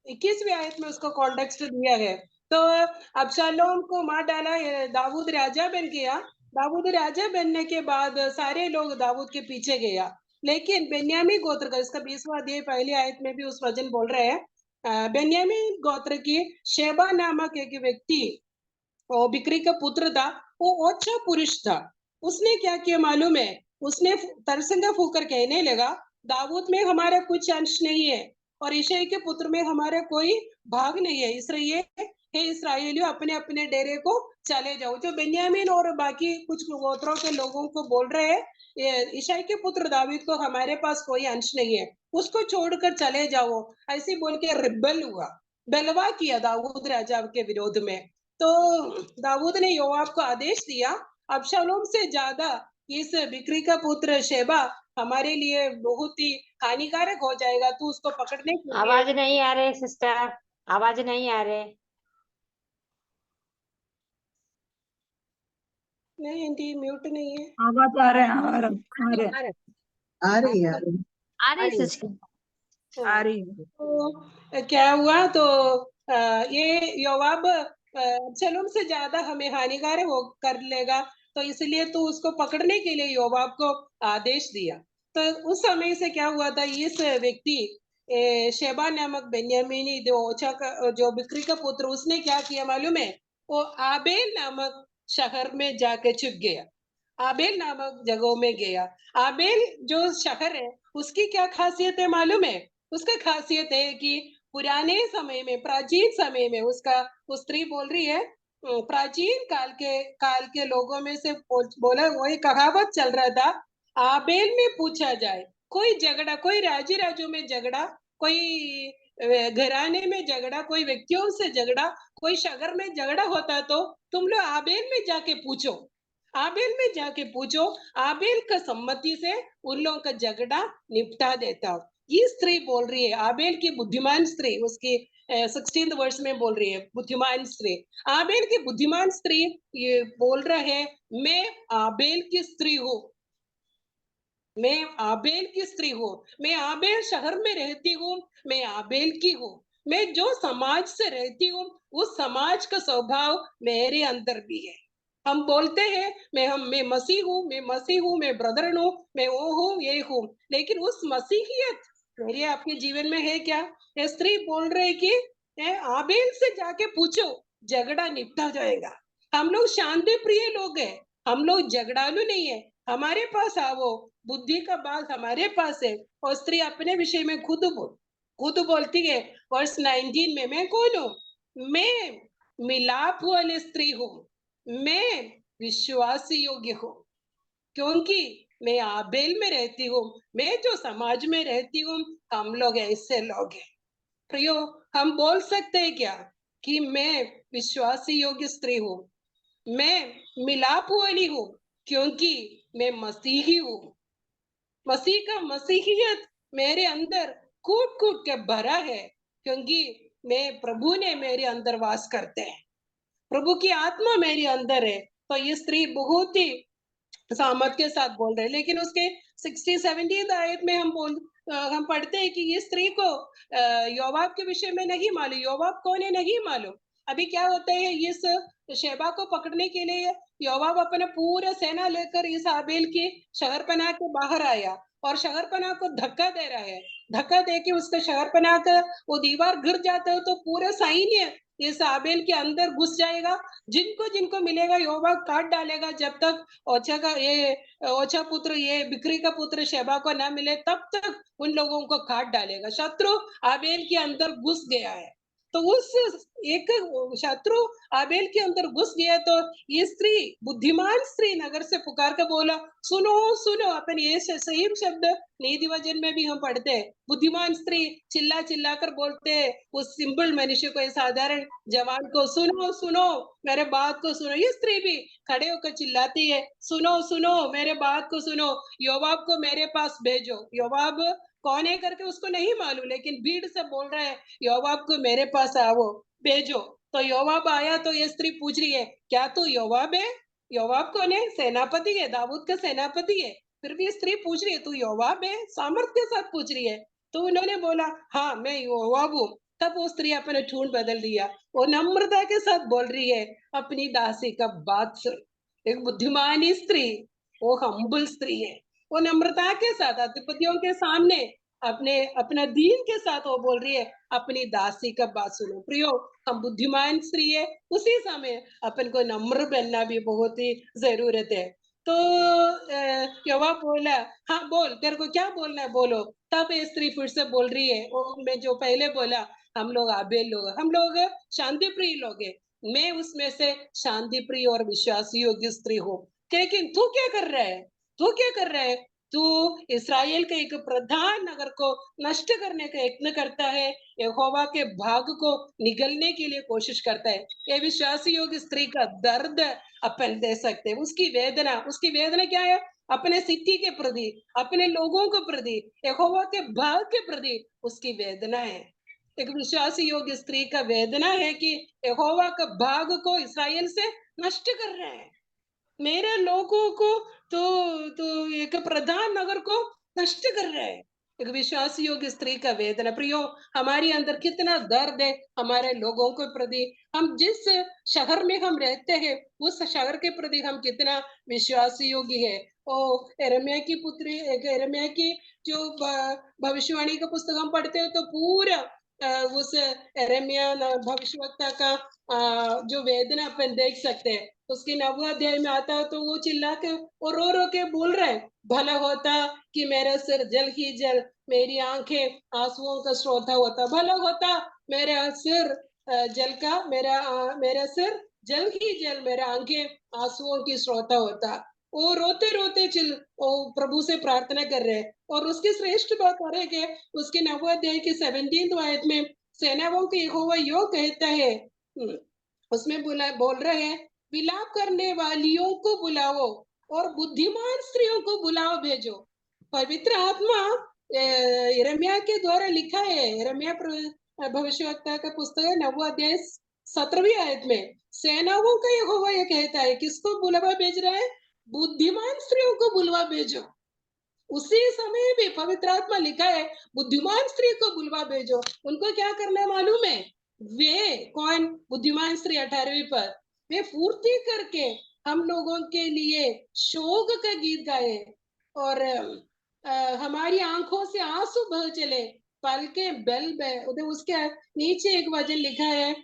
21वीं आयत में उसको कॉन्टेक्स्ट दिया है। तो अबशालोम को मार डाला, दाऊद राजा बन गया। दाऊद राजा बनने के बाद सारे लोग दाऊद के पीछे गया, लेकिन बेन्यामीन गोत्र का, इसका 20वां अध्याय पहली आयत में भी उस वचन बोल रहे हैं, बेन्यामीन गोत्र की शेबा नामक एक व्यक्ति, वो बिक्री का पुत्र था, वो अच्छा पुरुष था। उसने क्या किया मालूम है? उसने तरसंगा फूकर कहने लगा, दाऊद में हमारा कुछ अंश नहीं है और यिशै के पुत्र में हमारा कोई भाग नहीं है। इसलिए हे इस्राएलियों, अपने अपने डेरे को चले जाओ। जो बेन्यामीन और बाकी कुछ गोत्रों के लोगों को बोल रहे हैं, यिशै के पुत्र दाऊद को हमारे पास कोई अंश नहीं है, उसको छोड़कर चले जाओ, ऐसे बोल के रिबल हुआ, बलवा किया दाऊद राजा के विरोध में। तो दाऊद ने योआब को आदेश दिया, अबशालोम से ज्यादा इस बिक्री का पुत्र शेबा हमारे लिए बहुत ही हानिकारक हो जाएगा, तू उसको पकड़ने के लिए।
आवाज नहीं आ रहे सिस्टर, आवाज नहीं आ रहे।
नहीं आंटी, म्यूट नहीं है।
आवाज आ रहे हैं, आ रहे हैं।
आ रही है, आ रही है।
आ रही सिस्टर,
आ रही है।
तो क्या हुआ, तो ये योआब अबशालोम से ज्यादा हमें हानिकारक हो कर लेगा, तो इसलिए तू उसको पकड़ने के लिए योआब को आदेश दिया। तो उस समय से क्या हुआ था, इस व्यक्ति शेबा नामक बेन्यामीनी जो बिक्री का पुत्र, उसने क्या किया मालूम है? वो आबेल नामक शहर में जाके छुप गया, आबेल नामक जगहों में गया। आबेल जो शहर है, उसकी क्या खासियत है मालूम है? उसका खासियत है कि पुराने समय में, प्राचीन समय में, उसका वो स्त्री बोल रही है, प्राचीन काल के लोगों में से बोला, वही कहावत चल रहा था, आबेल में पूछा जाए, कोई झगड़ा, कोई राज्यों में झगड़ा, कोई घराने में झगड़ा, कोई व्यक्तियों से झगड़ा, कोई शहर में झगड़ा होता, तो तुम लोग आबेल में जाके पूछो, आबेल में जाके पूछो, आबेल का सम्मति से उन लोगों का झगड़ा निपटा देता। ये स्त्री बोल रही है, आबेल की बुद्धिमान स्त्री, उसकी 16th वर्ष में बोल रही है, बुद्धिमान स्त्री। आबेल की बुद्धिमान स्त्री ये बोल रहा है, मैं आबेल की स्त्री हूँ, मैं आबेल की स्त्री हूँ, मैं आबेल शहर में रहती हूँ, मैं आबेल की हूँ, मैं जो समाज से रहती हूँ, उस समाज का स्वभाव मेरे अंदर भी है। हम बोलते हैं मैं मसीह हूँ, मैं मसीह हूँ, मैं ब्रदर हूँ, मैं वो हूँ, ये हूँ, लेकिन उस मसीहियत मेरे आपके जीवन में है क्या? ये स्त्री बोल रहे कि आबेल से जाके पूछो, झगड़ा निपटा जाएगा। हम लोग शांति प्रिय लोग हैं, हम लोग झगड़ालू नहीं है, हमारे पास आओ, बुद्धि का बात हमारे पास है। और स्त्री अपने विषय में खुद बोलती है, वर्ष 19 में, मैं कौन हूँ? मैं मिलाप वाली स्त्री हूँ, मैं विश्वासी योग्य हूँ, क्योंकि मैं आबेल में रहती हूँ, मैं जो समाज में रहती हूँ, हम लोग ऐसे लोग हैं। प्रियो, हम बोल सकते हैं क्या कि मैं विश्वासी योग्य स्त्री हूँ, मैं मिलाप वाली हूँ, क्योंकि मैं मसीही हूँ, मसीह का मसीहियत मेरे अंदर कूट कूट के भरा है, क्योंकि मैं प्रभु ने मेरे अंदर वास करते हैं, प्रभु की आत्मा मेरे अंदर है। तो ये स्त्री बहुत ही सामर्थ के साथ बोल रहे हैं, लेकिन उसके 60-70 आयत में हम पढ़ते हैं कि ये स्त्री को योवाब के विषय में नहीं मालूम, योवाब कौन है नहीं मालूम। अभी क्या होता है, इस शेबा को पकड़ने के लिए योवाब अपना पूरा सेना लेकर इस आबेल की शहरपनाह के बाहर आया और शहरपनाह को धक्का दे रहा है। धक्का दे के उसका शहरपनाह का वो दीवार गिर जाता है, तो पूरा सैन्य इस आबेल के अंदर घुस जाएगा, जिनको जिनको मिलेगा योवाब काट डालेगा, जब तक ओछा पुत्र, ये बिक्री का पुत्र शेबा को ना मिले, तब तक उन लोगों को काट डालेगा। शत्रु आबेल के अंदर घुस गया है, तो उस एक शत्रु आबेल के अंदर घुस गया, तो ये स्त्री, बुद्धिमान स्त्री नगर से पुकार कर बोला, सुनो सुनो। अपन ये सही शब्द नीति वचन में भी हम पढ़ते हैं, बुद्धिमान स्त्री चिल्ला चिल्ला कर बोलते हैं उस सिंपल मनुष्य को, साधारण जवान को, सुनो सुनो मेरे बात को सुनो। ये स्त्री भी खड़े होकर चिल्लाती है, सुनो सुनो मेरे बात को सुनो, योवाब को मेरे पास भेजो। योवाब कौन है करके उसको नहीं मालूम, लेकिन भीड़ से बोल रहा है योवाब को मेरे पास आओ, भेजो। तो योवाब आया, तो ये स्त्री पूछ रही है, क्या तू योवाब है? योवाब कौन है? सेनापति है, दाऊद का सेनापति है। फिर भी स्त्री पूछ रही है, तू योवाब है? सामर्थ्य के साथ पूछ रही है। तो उन्होंने बोला, हाँ मैं योवाब हूँ। तब वो स्त्री अपने ठूंठ बदल दिया। वो नम्रता के साथ बोल रही है, अपनी दासी का बात सुन। एक बुद्धिमानी स्त्री, वो हम्बल स्त्री है। वो नम्रता के साथ अधिपतियों के सामने अपने अपना दीन के साथ वो बोल रही है, अपनी दासी का बात सुनो। प्रियो, हम बुद्धिमान स्त्री है, उसी समय अपन को नम्र बनना भी बहुत ही जरूरत है। तो यहोवा बोला, हाँ बोल, तेरे को क्या बोलना है बोलो। तब ये स्त्री फिर से बोल रही है, वो मैं जो पहले बोला, हम लोग आबेल लोग, हम लोग शांति प्रिय लोग है। मैं उसमें से शांति प्रिय और विश्वासी योग्य स्त्री हूँ। लेकिन तू क्या कर रहा है? तू क्या कर रहा है? तू इस्राएल के एक प्रधान नगर को नष्ट करने का यत्न करता है, यहोवा के भाग को निगलने के लिए कोशिश करता है। ये विश्वासी योग्य स्त्री का दर्द अपन दे सकते हैं। उसकी वेदना क्या है? अपने सिद्धि के प्रति, अपने लोगों के प्रति, यहोवा के भाग के प्रति उसकी वेदना है। एक विश्वासी योग्य स्त्री का वेदना है कि यहोवा का भाग को इस्राएल से नष्ट कर रहे हैं। मेरे लोगों को तो एक प्रधान नगर को नष्ट कर रहा है। एक विश्वासी योग्य स्त्री का वेदना। प्रियो, हमारे अंदर कितना दर्द है हमारे लोगों के प्रति। हम जिस शहर में हम रहते हैं, उस शहर के प्रति हम कितना विश्वासी योग्य है। ओ यिर्मयाह की पुत्री, यिर्मयाह की जो भविष्यवाणी का पुस्तक हम पढ़ते हैं, तो पूरा उस यिर्मयाह भविष्यवक्ता का जो वेदना अपन देख सकते हैं। उसके 9वें अध्याय में आता है, तो वो चिल्ला के और रो के बोल रहे हैं, भला होता कि मेरा सिर जल ही जल, मेरी आंखें आंसुओं का स्रोत होता। भला होता मेरा सिर जल का, मेरा सिर जल ही जल, मेरा आंखें आंसुओं की स्रोत होता। वो रोते रोते वो प्रभु से प्रार्थना कर रहे हैं। और उसकी श्रेष्ठ बात और है कि उसके 9वें अध्याय की 17वीं आयत में सेनाओं के यहोवा यो कहता है, उसमें बोल रहे हैं, विलाप करने वालियों को बुलाओ और बुद्धिमान स्त्रियों को बुलाओ भेजो। पवित्र आत्मा यिर्मयाह के द्वारा लिखा है। यिर्मयाह भविष्यवक्ता का पुस्तक है, 9वां अध्याय 17वीं आयत में सेनाओं का यहोवा ये कहता है, किसको बुलावा भेज रहा है? बुद्धिमान स्त्रियों को बुलवा भेजो। उसी समय भी पवित्र आत्मा लिखा है, बुद्धिमान स्त्री को बुलवा भेजो। उनको क्या करना है मालूम है? वे कौन? बुद्धिमान स्त्री 18वीं पर, वे फूर्ति करके हम लोगों के लिए शोक का गीत गाए और हमारी आंखों से आंसू बह चले, पलके बल बे। उसके नीचे एक वचन लिखा है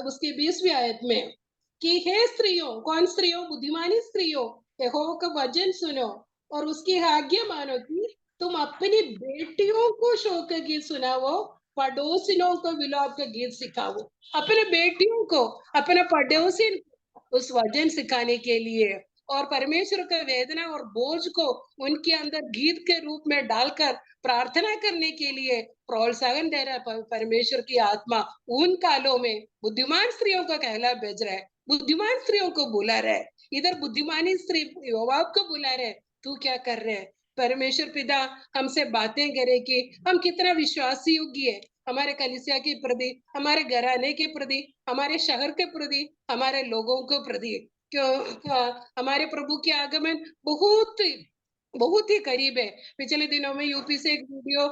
उसकी 20वीं आयत में कि हे स्त्रियों, कौन स्त्रियों? बुद्धिमानी स्त्रियों, यहोवा का वचन सुनो और उसकी आज्ञा मानो कि तुम अपनी बेटियों को शोक का गीत सुनाओ, पड़ोसियों को विलाप का गीत सिखाओ। अपने बेटियों को, अपने पड़ोसी उस वचन सिखाने के लिए और परमेश्वर का वेदना और बोझ को उनके अंदर गीत के रूप में डालकर प्रार्थना करने के लिए प्रोत्साहन दे रहा है परमेश्वर की आत्मा। उन कालों में बुद्धिमान स्त्रियों को कहला भेज रहा है, बुद्धिमान स्त्रियों को बुला रहा है। इधर बुद्धिमानी स्त्री योवाब को बुला रहे, तू क्या कर रहे है? परमेश्वर पिता हमसे बातें करे कि हम कितना विश्वासी योग्य है हमारे कलीसिया के प्रति, हमारे घराने के प्रति, हमारे शहर के प्रति, हमारे लोगों के प्रति। क्यों हमारे प्रभु के आगमन बहुत ही करीब है। पिछले दिनों में यूपी से एक वीडियो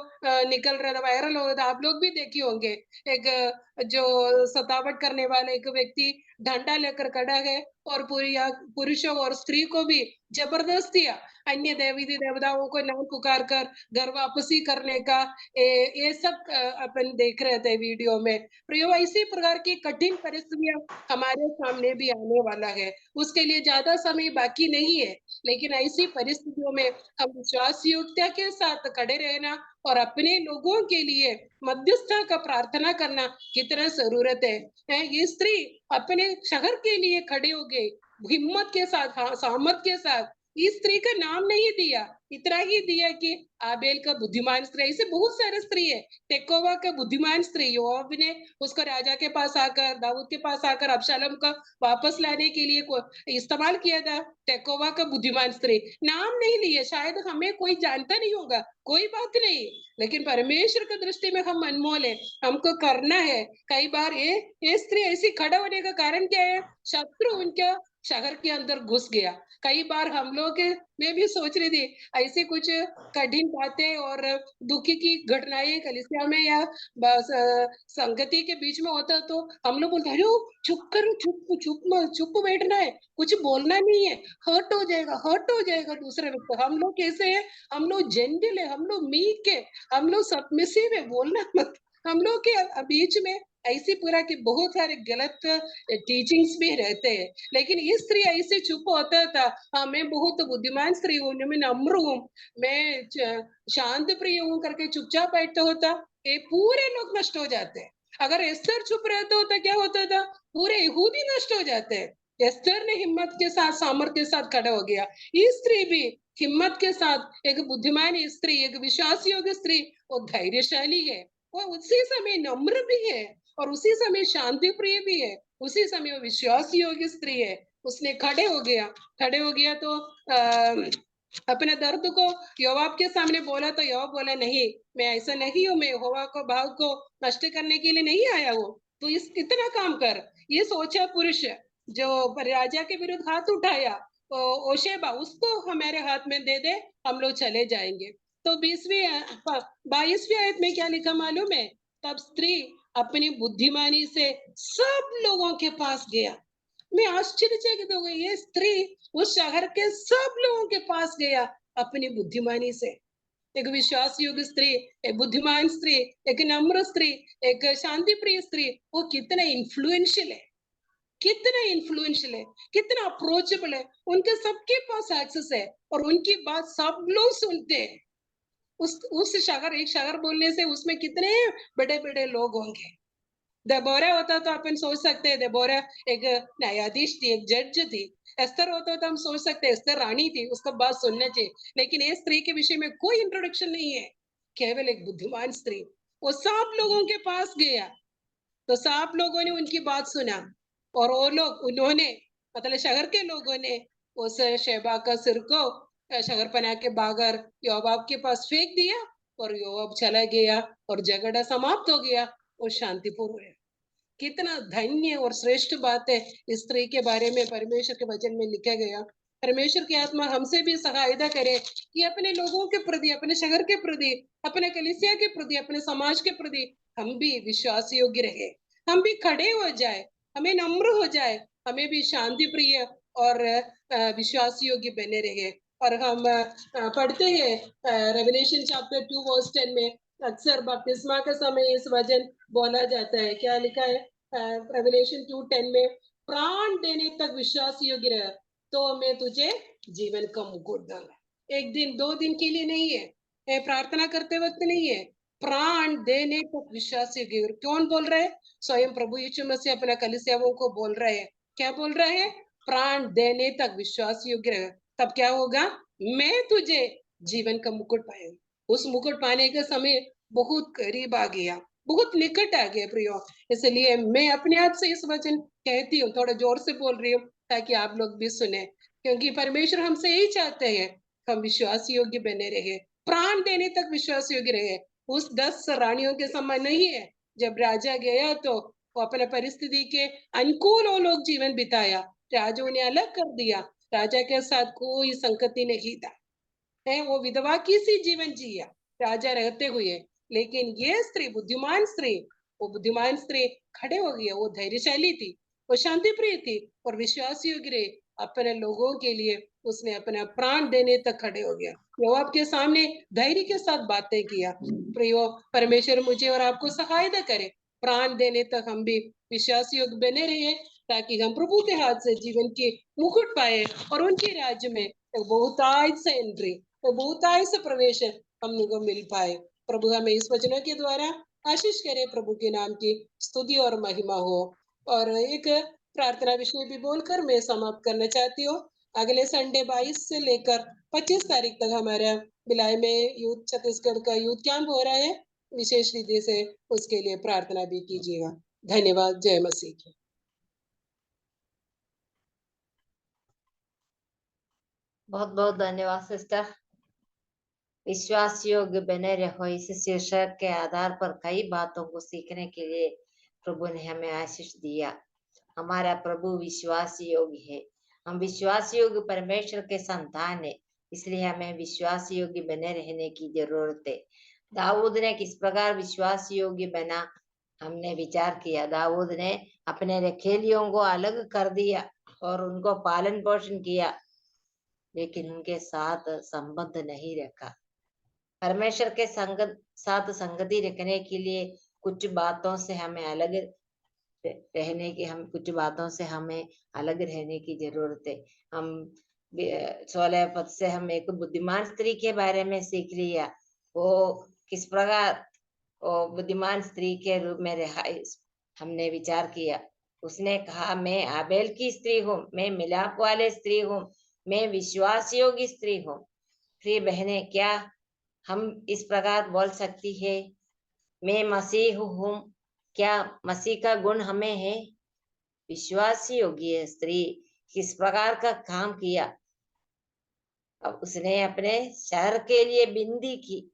निकल रहा था, वायरल हो रहा था, आप लोग भी देखे होंगे। एक जो सतावट करने वाला एक व्यक्ति डंडा लेकर खड़ा है और पुरुषों और स्त्री को भी जबरदस्तियां अन्य देवी देवताओं को नाम पुकार कर घर वापसी करने का ये सब अपन देख रहे थे वीडियो में। प्रियो, इसी प्रकार की कठिन परिस्थितियां हमारे सामने भी आने वाला है। उसके लिए ज्यादा समय बाकी नहीं है, लेकिन ऐसी परिस्थितियों में हम विश्वास योग्यता के साथ खड़े रहना और अपने लोगों के लिए मध्यस्थता का प्रार्थना करना कितना जरूरत है। ये स्त्री अपने शहर के लिए खड़े हो गए हिम्मत के साथ, सामर्थ के साथ। इस स्त्री का नाम नहीं दिया, इतना ही दिया कि आबेल का बुद्धिमान स्त्री। ऐसे बहुत सारे स्त्री है। तेकोवा का बुद्धिमान स्त्री, योआब ने उसको राजा के पास आकर, दाऊद के पास आकर अबशालोम का वापस लाने के लिए इस्तेमाल किया था। तेकोवा का बुद्धिमान स्त्री नाम नहीं लिए, शायद हमें कोई जानता नहीं होगा, कोई बात नहीं, लेकिन परमेश्वर की दृष्टि में हम अनमोल है, हमको करना है। कई बार ये स्त्री ऐसी खड़ा होने का कारण क्या है? शत्रु उनका शहर के अंदर घुस गया। कई बार हम लोग मैं भी सोच रही थी ऐसे कुछ कठिन बातें और दुखी की घटनाएं कलीसिया में या संगति के बीच में होता तो हम लोग बोलते अरे चुप करो, चुप चुप चुप बैठना है, कुछ बोलना नहीं है, हर्ट हो जाएगा दूसरे व्यक्ति। हम लोग कैसे है, हम लोग जेंटल है, हम लोग मीक है, हम लोग सबमिसिव है, बोलना मत। हम लोग के बीच में ऐसी पूरा की बहुत सारे गलत टीचिंग्स भी रहते हैं। लेकिन ये स्त्री ऐसे चुप होता था, हाँ मैं बहुत बुद्धिमान स्त्री हूँ, मैं नम्र हूँ, मैं शांत प्रिय हूँ करके चुपचाप बैठता होता, ये पूरे लोग नष्ट हो जाते हैं। अगर एस्तर चुप रहता होता क्या होता था, पूरे यहूदी नष्ट हो जाते हैं। एस्तर ने हिम्मत के साथ सामर्थ्य के साथ खड़ा हो गया। ये स्त्री भी हिम्मत के साथ एक बुद्धिमान स्त्री, एक विश्वास योग्य स्त्री, वो धैर्यशाली है, वो उसी समय नम्र भी है और उसी समय शांति प्रिय भी है, उसी समय वो विश्वास योग्य स्त्री है। उसने खड़े हो गया तो अपने दर्द को योवाब के सामने बोला तो योवाब बोला नहीं, मैं ऐसा नहीं हूँ, मैं यहोवा को भाव को नष्ट करने के लिए नहीं आया हूँ, तो इतना काम कर। ये सोचा पुरुष जो राजा के विरुद्ध हाथ उठाया, तो ओशेबा उसको हमारे हाथ में दे दे, हम लोग चले जाएंगे। तो 22वीं आयत में क्या लिखा मालूम है, तब स्त्री अपनी बुद्धिमानी से सब लोगों के पास गया। मैं आश्चर्यचकित हो गई, ये स्त्री उस शहर के सब लोगों के पास गया अपनी बुद्धिमानी से। एक विश्वास योग्य स्त्री, एक बुद्धिमान स्त्री, एक नम्र स्त्री, एक शांति प्रिय स्त्री, वो कितना इन्फ्लुएंशियल है, कितना अप्रोचेबल है, उनके सबके पास एक्सेस है और उनकी बात सब लोग सुनते हैं। उस शहर, एक शहर बोलने से उसमें कितने बड़े बड़े लोग होंगे। देबोरा होता तो अपन सोच सकते हैं देबोरा एक न्यायाधीश थी, एक जज थी। एस्तर होता तो हम सोच सकते हैं एस्तर रानी थी, उसका बात सुनना चाहिए। लेकिन ये स्त्री के विषय में कोई इंट्रोडक्शन नहीं है, केवल एक बुद्धिमान स्त्री। वो सब लोगों के पास गया तो सब लोगों ने उनकी बात सुना और वो लोग उन्होंने मतलब शहर के लोगों ने उस शेबा का सिर को शहरपनाह के बागर योआब के पास फेंक दिया और योआब चला गया और झगड़ा समाप्त हो गया और शांतिपूर्ण है। कितना धन्य और श्रेष्ठ बात है इस स्त्री के बारे में परमेश्वर के वचन में लिखा गया। परमेश्वर की आत्मा हमसे भी सहायता करे कि अपने लोगों के प्रति, अपने शहर के प्रति, अपने कलीसिया के प्रति, अपने समाज के प्रति हम भी विश्वास योग्य रहे, हम भी खड़े हो जाए, हमें नम्र हो जाए, हमें भी शांति प्रिय और विश्वास योग्य बने रहे। और हम पढ़ते हैं रेवलेशन चैप्टर 2 वर्स 10 में अक्सर बपतिस्मा के समय इस वचन बोला जाता है। क्या लिखा है रेवलेशन 2:10 में, प्राण देने तक विश्वास योग्य रह तो मैं तुझे जीवन का मुकुट दूंगा। एक दिन दो दिन के लिए नहीं है, प्रार्थना करते वक्त नहीं है, प्राण देने तक विश्वास योग्य। कौन बोल रहे हैं? स्वयं प्रभु यीशु मसीह अपने कलीसियाओं को बोल रहे हैं। क्या बोल रहे हैं? प्राण देने तक विश्वास योग्य रह, तब क्या होगा? मैं तुझे जीवन का मुकुट पाएगा। उस मुकुट पाने का समय बहुत करीब आ गया, बहुत निकट आ गया प्रियो। इसलिए मैं अपने आप से इस वचन कहती हूँ, थोड़ा जोर से बोल रही हूँ ताकि आप लोग भी सुने, क्योंकि परमेश्वर हमसे यही चाहते हैं, हम विश्वास योग्य बने रहे, प्राण देने तक विश्वास योग्य रहे। उस 10 रानियों के समय नहीं है, जब राजा गया तो वो अपने परिस्थिति के अनुकूल वो लोग जीवन बिताया, राजा ने अलग कर दिया, राजा के साथ कोई संगति नहीं था, है वो विधवा की सी जीवन जिया राजा रहते हुए। लेकिन ये स्त्री बुद्धिमान स्त्री, वो बुद्धिमान स्त्री खड़े हो गई, वो धैर्यशाली थी, वो शांति प्रिय थी और विश्वास योग्य रही। अपने लोगों के लिए उसने अपना प्राण देने तक खड़े हो गया, योआब के सामने धैर्य के साथ बातें किया। प्रियो, परमेश्वर मुझे और आपको सहायता करे, प्राण देने तक हम भी विश्वास योग्य बने रहे, ताकि हम प्रभु के हाथ से जीवन के मुकुट पाए और उनके राज्य में बहुतायत से एंट्री, तो बहुतायत से प्रवेश हम लोगों को मिल पाए। प्रभु हमें इस वचनों के द्वारा आशीष करे, प्रभु के नाम की स्तुति और महिमा हो। और एक प्रार्थना विषय भी बोलकर मैं समाप्त करना चाहती हूँ। अगले संडे 22 से लेकर 25 तारीख तक हमारा भिलाई में यूथ, छत्तीसगढ़ का यूथ कैंप हो रहा है, विशेष रीति से उसके लिए प्रार्थना भी कीजिएगा। धन्यवाद। जय मसीह की।
बहुत बहुत धन्यवाद सिस्टर। विश्वास योग्य बने रहो, इस शीर्षक के आधार पर कई बातों को सीखने के लिए प्रभु ने हमें आशीष दिया। हमारा प्रभु विश्वास योग्य है, हम विश्वास योग्य परमेश्वर के संतान है, इसलिए हमें विश्वास योग्य बने रहने की जरूरत है। दाऊद ने किस प्रकार विश्वास योग्य बना, हमने विचार किया। दाऊद ने अपने रखेलियों को अलग कर दिया और उनको पालन पोषण किया, लेकिन उनके साथ संबंध नहीं रखा। परमेश्वर के साथ संगति रखने के लिए कुछ बातों से हमें अलग रहने की जरूरत है। हम 16 पद से हम एक बुद्धिमान स्त्री के बारे में सीख लिया। वो किस प्रकार वो बुद्धिमान स्त्री के रूप में रहा, हमने विचार किया। उसने कहा, मैं आबेल की स्त्री हूँ, मैं मिलाप वाले स्त्री हूँ, मैं विश्वास योग्य स्त्री हूँ। प्रिय बहने, क्या हम इस प्रकार बोल सकती है, मैं मसीह हूँ? क्या मसीह का गुण हमें है? विश्वास योग्य स्त्री किस प्रकार का काम किया। अब उसने अपने शहर के लिए विनती की,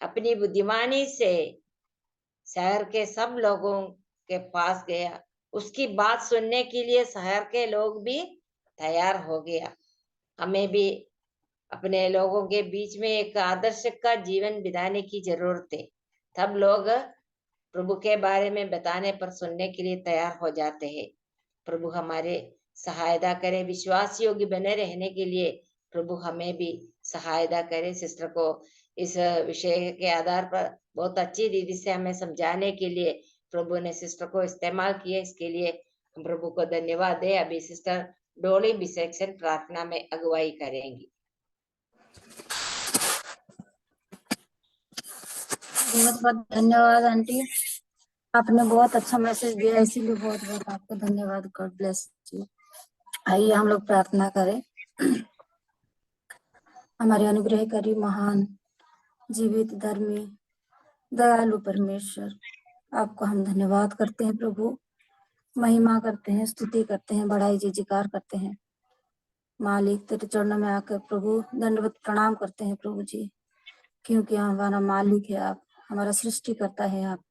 अपनी बुद्धिमानी से शहर के सब लोगों के पास गया, उसकी बात सुनने के लिए शहर के लोग भी तैयार हो गया। हमें भी अपने लोगों के बीच में एक आदर्श का जीवन बिताने की जरूरत है, तब लोग प्रभु के बारे में बताने पर सुनने के लिए तैयार हो जाते हैं। प्रभु हमारे सहायता करे विश्वास योग्य बने रहने के लिए। प्रभु हमें भी सहायता करे। सिस्टर को इस विषय के आधार पर बहुत अच्छी रीति से हमें समझाने के लिए प्रभु ने सिस्टर को इस्तेमाल किया, इसके लिए हम प्रभु को धन्यवाद दे। अभी सिस्टर डोली बिसेक्शन प्रार्थना में अगुवाई करेंगी।
बहुत बहुत धन्यवाद आंटी, आपने बहुत अच्छा मैसेज दिया, इसीलिए बहुत बहुत आपको धन्यवाद। God bless you. आइए हम लोग प्रार्थना करें। हमारे अनुग्रहकारी, महान, जीवित, धर्मी, दयालु परमेश्वर, आपको हम धन्यवाद करते हैं प्रभु, महिमा करते हैं, स्तुति करते हैं, बड़ाई जयकार करते हैं। मालिक, तेरे चरणों में आकर प्रभु दंडवत प्रणाम करते हैं प्रभु जी, क्योंकि हमारा मालिक है आप, हमारा सृष्टिकर्ता है आप।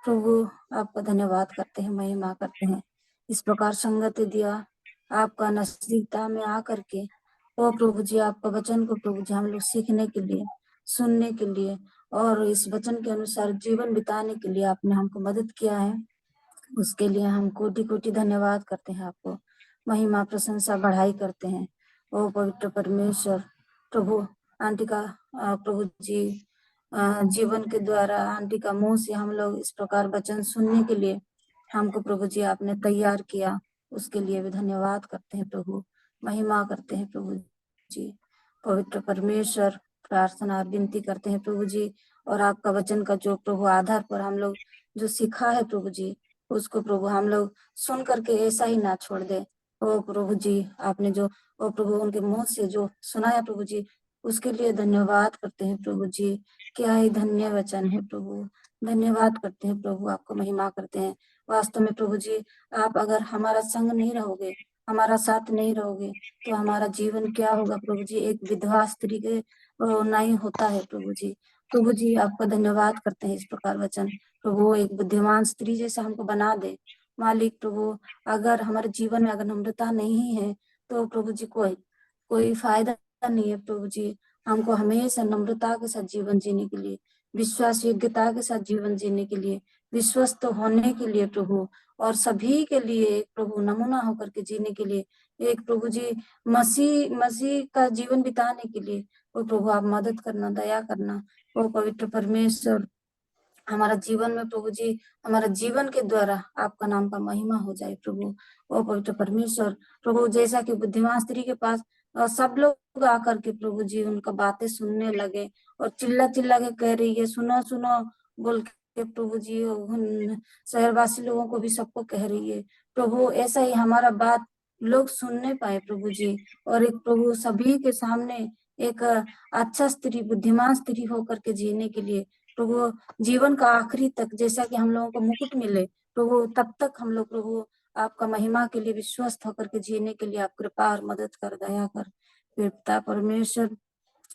प्रभु आपका धन्यवाद करते हैं, महिमा करते हैं। इस प्रकार संगत दिया आपका नजदीकता में आकर के, ओ प्रभु जी, आपका वचन को प्रभु जी हम लोग सीखने के लिए, सुनने के लिए और इस वचन के अनुसार जीवन बिताने के लिए आपने हमको मदद किया है। उसके लिए हम कोटि कोटि धन्यवाद करते हैं, आपको महिमा प्रशंसा बढ़ाई करते हैं। ओ पवित्र परमेश्वर, प्रभु आंटी का प्रभु जी जीवन के द्वारा आंटी का मुंह से हम लोग इस प्रकार वचन सुनने के लिए हमको प्रभु जी आपने तैयार किया, उसके लिए भी धन्यवाद करते हैं प्रभु, महिमा करते हैं प्रभु जी। पवित्र परमेश्वर, प्रार्थना विनती करते हैं प्रभु जी, और आपका वचन का जो प्रभु आधार पर हम लोग जो सीखा है प्रभु जी, उसको प्रभु हम लोग सुन करके ऐसा ही ना छोड़ दे। ओ प्रभु जी, आपने जो ओ प्रभु उनके मुंह से जो सुनाया प्रभु जी, उसके लिए धन्यवाद करते हैं प्रभु जी। क्या ही धन्य वचन है प्रभु, धन्यवाद करते हैं प्रभु, आपको महिमा करते हैं। वास्तव में प्रभु जी, आप अगर हमारा संग नहीं रहोगे, हमारा साथ नहीं रहोगे, तो हमारा जीवन क्या होगा प्रभु जी। एक विधवा स्त्री के नहीं होता है प्रभु जी। प्रभु जी, आपका धन्यवाद करते हैं इस प्रकार वचन प्रभु एक बुद्धिमान स्त्री जैसा हमको बना दे मालिक। प्रभु अगर हमारे जीवन में अगर नम्रता नहीं है तो प्रभु जी कोई फायदा नहीं है प्रभु जी। हमको हमेशा नम्रता के साथ जीवन जीने के लिए, विश्वास योग्यता के साथ जीवन जीने के लिए, विश्वस्त होने के लिए प्रभु, और सभी के लिए एक प्रभु नमूना होकर के जीने के लिए, एक प्रभु जी मसीह का जीवन बिताने के लिए, वो प्रभु आप मदद करना, दया करना। वो पवित्र परमेश्वर, हमारा जीवन में प्रभु जी, हमारा जीवन के द्वारा आपका नाम का महिमा हो जाए प्रभु। ओ पवित्र परमेश्वर, प्रभु जैसा कि बुद्धिमान स्त्री के पास सब लोग आकर के प्रभु जी उनका बातें सुनने लगे और चिल्ला चिल्ला के कह रही है सुनो सुनो बोल के प्रभु जी, उन शहरवासी लोगों को भी सबको कह रही है प्रभु, ऐसा ही हमारा बात लोग सुनने पाए प्रभु जी, और एक प्रभु सभी के सामने एक अच्छा स्त्री, बुद्धिमान स्त्री होकर के जीने के लिए प्रभु, जीवन का आखिरी तक जैसा कि हम लोगों को मुकुट मिले प्रभु, तब तक हम लोग प्रभु आपका महिमा के लिए विश्वस्त होकर के जीने के लिए आप कृपा और मदद कर, दया कर। पिता परमेश्वर,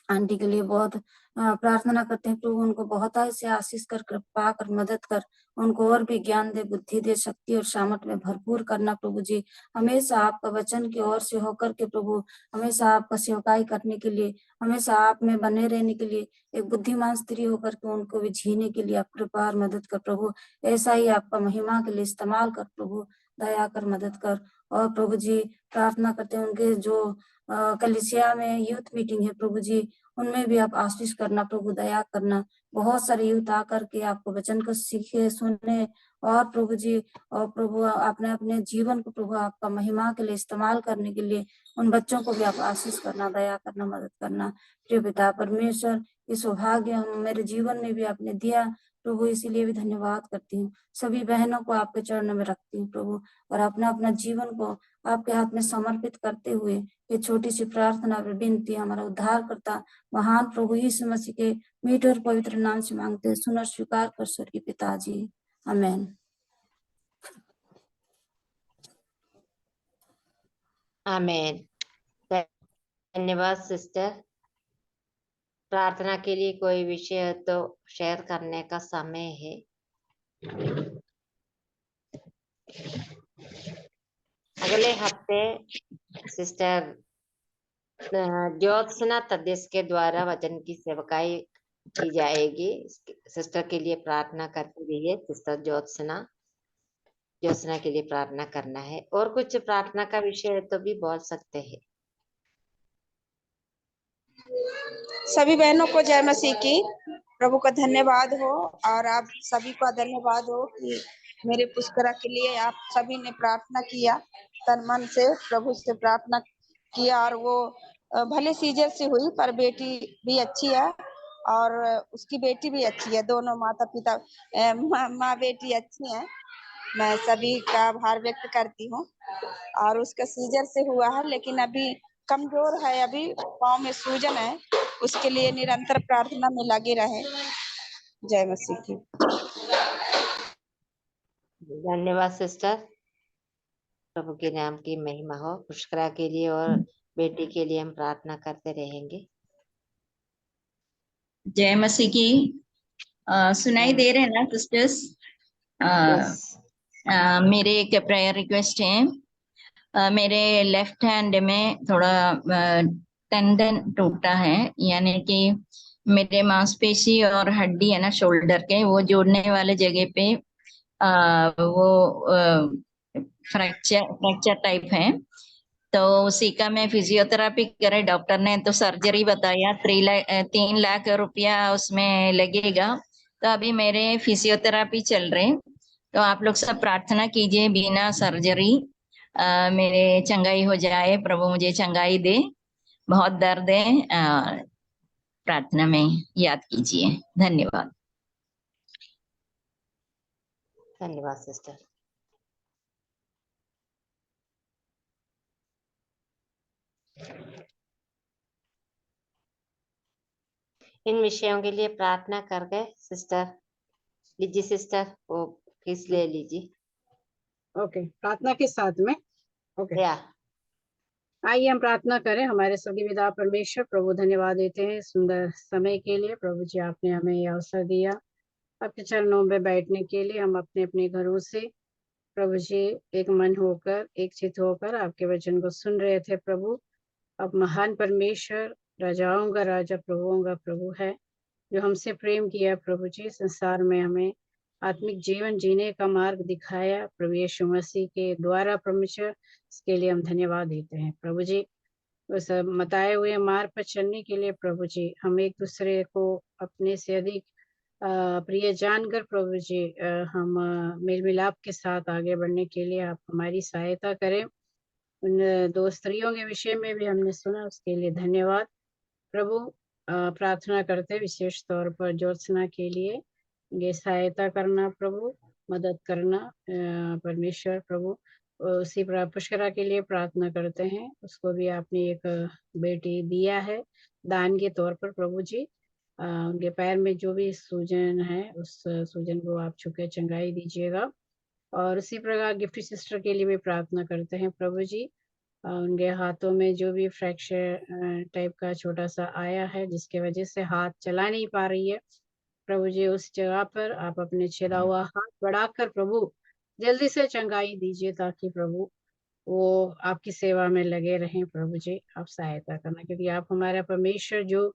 आंटी के लिए बहुत प्रार्थना करते हैं प्रभु, उनको बहुत से आशीष कर, कृपा कर, मदद कर, उनको और भी ज्ञान दे, बुद्धि दे, शक्ति और सामर्थ में भरपूर करना प्रभु जी। हमेशा आपका वचन की ओर से होकर के प्रभु, हमेशा आपका सेवकाई करने के लिए, हमेशा आप में बने रहने के लिए, एक बुद्धिमान स्त्री होकर के उनको भी जीने के लिए आप कृपा और मदद कर प्रभु। ऐसा ही आपका महिमा के लिए इस्तेमाल कर प्रभु, दया कर, मदद कर। और प्रभु जी प्रार्थना करते हैं उनके जो कलिसिया में यूथ मीटिंग है प्रभु जी, उनमें भी आप आशीष करना प्रभु, दया करना। बहुत सारे यूथ आकर के आपको वचन को सीखे, सुने, और प्रभु जी, और प्रभु अपने अपने जीवन को प्रभु आपका महिमा के लिए इस्तेमाल करने के लिए उन बच्चों को भी आप आशीष करना, दया करना, मदद करना। प्रिय पिता परमेश्वर, ये सौभाग्य हम मेरे जीवन में भी आपने दिया प्रभु, इसीलिए भी धन्यवाद करती हूँ। सभी बहनों को आपके चरणों में रखती हूँ प्रभु, और अपना अपना जीवन को आपके हाथ में समर्पित करते हुए ये छोटी सी प्रार्थना और विनती हमारा उद्धार करता महान प्रभु यीशु मसीह के मीठे और पवित्र नाम से मांगते हैं, सुन और स्वीकार कर स्वर्गीय पिताजी, आमेन।
आमेन। धन्यवाद सिस्टर। प्रार्थना के लिए कोई विषय तो शेयर करने का समय है। अगले हफ्ते सिस्टर ज्योत्सना तद्देश के द्वारा वचन की सेवकाई की जाएगी। सिस्टर के लिए प्रार्थना करते रहिए। सिस्टर ज्योत्सना के लिए प्रार्थना करना है। और कुछ प्रार्थना का विषय है तो भी बोल सकते हैं।
सभी बहनों को जय मसीह की। प्रभु का धन्यवाद हो, और आप सभी का धन्यवाद हो कि मेरे पुष्करा के लिए आप सभी ने प्रार्थना किया, तन मन से प्रभु से प्रार्थना किया। और वो भले सीजर से हुई, पर बेटी भी अच्छी है और उसकी बेटी भी अच्छी है। दोनों माता पिता माँ बेटी अच्छी हैं। मैं सभी का आभार व्यक्त करती हूँ। और उसका सीजर से हुआ है, लेकिन अभी कमजोर है, अभी पाँव में सूजन है। उसके लिए निरंतर प्रार्थना में लगे रहे। जय मसीह की।
धन्यवाद सिस्टर। प्रभु के नाम की महिमा हो। पुष्करा के लिए और बेटी के लिए हम प्रार्थना करते रहेंगे।
जय मसीह की। सुनाई दे रहे हैं ना सिस्टर्स? मेरे एक प्रेयर रिक्वेस्ट है। मेरे लेफ्ट हैंड में थोड़ा टेंडन टूटा है, यानी कि मेरे मांसपेशी और हड्डी है ना शोल्डर के, वो जोड़ने वाले जगह पे वो फ्रैक्चर टाइप है। तो उसी का मैं फिजियोथेरापी करे, डॉक्टर ने तो सर्जरी बताया, 3 लाख रुपया उसमें लगेगा। तो अभी मेरे फिजियोथेरापी चल रहे। तो आप लोग सब प्रार्थना कीजिए, बिना सर्जरी मेरे चंगाई हो जाए, प्रभु मुझे चंगाई दे। बहुत दर्द है, प्रार्थना में याद कीजिए। धन्यवाद।
धन्यवाद सिस्टर। इन विषयों के लिए प्रार्थना कर गए सिस्टर। लीजिए सिस्टर, वो किस ले लीजिए।
ओके, प्रार्थना के साथ में ओके।
या
आइए हम प्रार्थना करें। हमारे सभी पिता परमेश्वर, प्रभु धन्यवाद देते हैं सुंदर समय के लिए। प्रभु जी, आपने हमें यह अवसर दिया आपके चरणों में बैठने के लिए। हम अपने अपने घरों से प्रभु जी एक मन होकर, एक चित होकर आपके वचन को सुन रहे थे। प्रभु, अब महान परमेश्वर, राजाओं का राजा, प्रभुओं का प्रभु है, जो हमसे प्रेम किया। प्रभु जी, संसार में हमें आत्मिक जीवन जीने का मार्ग दिखाया प्रभु यीशु मसीह के द्वारा। परमेश्वर, इसके लिए हम धन्यवाद देते हैं। प्रभु जी, उस बताए हुए मार्ग पर चलने के लिए प्रभु जी, हम एक दूसरे को अपने से अधिक प्रिय जानकर प्रभु जी, हम मेल मिलाप के साथ आगे बढ़ने के लिए आप हमारी सहायता करें। उन 2 स्त्रियों के विषय में भी हमने सुना, उसके लिए धन्यवाद। प्रभु, प्रार्थना करते विशेष तौर पर ज्योत्सना के लिए, ये सहायता करना प्रभु, मदद करना परमेश्वर। प्रभु, उसी पुष्करा के लिए प्रार्थना करते हैं, उसको भी आपने एक बेटी दिया है दान के तौर पर। प्रभु जी, उनके पैर में जो भी सूजन है, उस सूजन को आप छुके चंगाई दीजिएगा। और उसी प्रकार गिफ्टी सिस्टर के लिए भी प्रार्थना करते हैं प्रभु जी। उनके हाथों में जो भी फ्रैक्चर टाइप का छोटा सा आया है, जिसके वजह से हाथ चला नहीं पा रही है, प्रभु जी उस जगह पर आप अपने छिला हुआ हाथ बढ़ाकर प्रभु जल्दी से चंगाई दीजिए, ताकि प्रभु वो आपकी सेवा में लगे रहें। प्रभु जी आप सहायता करना, क्योंकि आप हमारा परमेश्वर जो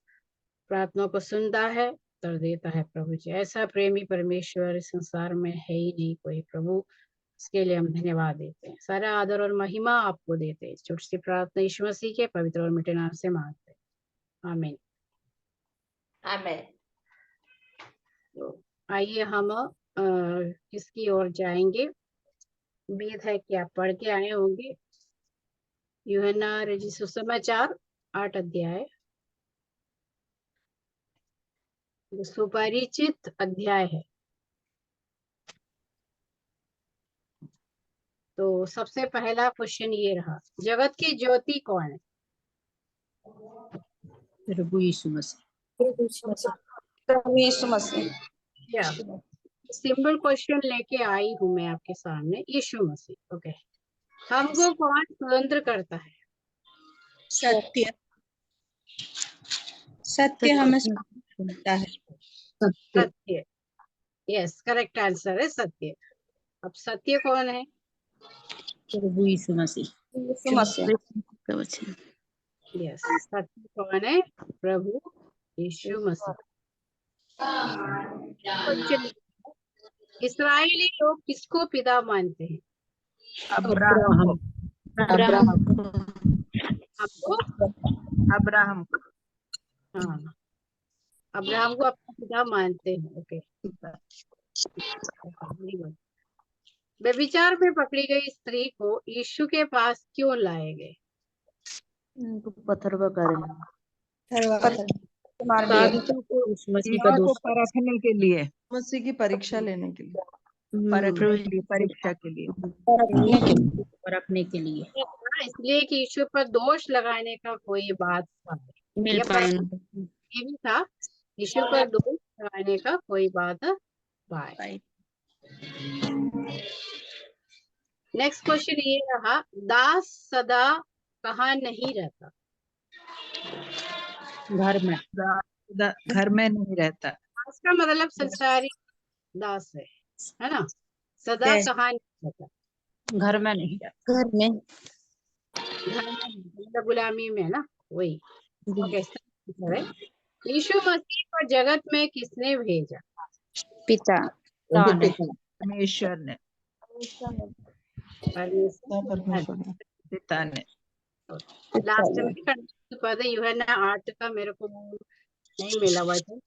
प्रार्थना को सुनता है, उत्तर देता है। प्रभु जी ऐसा प्रेमी परमेश्वर इस संसार में है ही नहीं कोई। प्रभु इसके लिए हम धन्यवाद देते हैं, सारा आदर और महिमा आपको देते हैं। छोटी सी प्रार्थना यीशु मसीह के पवित्र और मीठे नाम से मांगते हैं, आमीन।
आमेन।
तो आइए हम किसकी ओर जाएंगे। उम्मीद है कि आप पढ़ के आए होंगे। यूहन्ना रचित सुसमाचार 8 अध्याय, सुपरिचित अध्याय है। तो सबसे पहला क्वेश्चन ये रहा, जगत की ज्योति कौन है?
प्रभु यीशु मसीह।
प्रभु यीशु मसीह।
सिंपल क्वेश्चन लेके आई हूं मैं आपके सामने, यीशु मसीह। ओके, हमको कौन स्वतंत्र करता है?
सत्य। सत्य हमें स्वतंत्र है।
सत्य, यस, करेक्ट आंसर है सत्य। अब सत्य कौन है?
प्रभु यीशु मसीह।
यीशु मसीह।
यस, सत्य कौन है? प्रभु यीशु मसीह। क्वेश्चन, इस्राएली लोग किसको पिता मानते हैं?
अब्राहम।
अब्राहम।
आपको?
अब्राहम को।
हाँ, अब्राहम को अपना पिता मानते हैं। ओके, व्यभिचार में पकड़ी गई स्त्री को यीशु के पास क्यों लाए गए?
पत्थर पर
साधुओं को
यीशु मसीह का
को
दोस्त।
परखने के लिए, मसीह की परीक्षा लेने के लिए, परीक्षा के लिए।
परखने के लिए
इसलिए कि यीशु पर दोष लगाने का कोई बात
मिल पाए।
ये भी था, यीशु पर दोष लगाने का कोई बात पाए। नेक्स्ट क्वेश्चन ये रहा, दास सदा कहाँ नहीं रहता?
घर में।
घर में नहीं रहता।
दास का मतलब संसारी दास है ना? सदा कहाँ नहीं रहता?
घर में नहीं रहता।
घर में।
घर में मतलब गुलामी में ना, वही। ओके, यीशु मसीह को जगत में किसने भेजा?
पिता।
परमेश्वर
ने।
पिता ने। लास्ट में पता यूहन्ना 8 का मेरे को नहीं मिला वचन।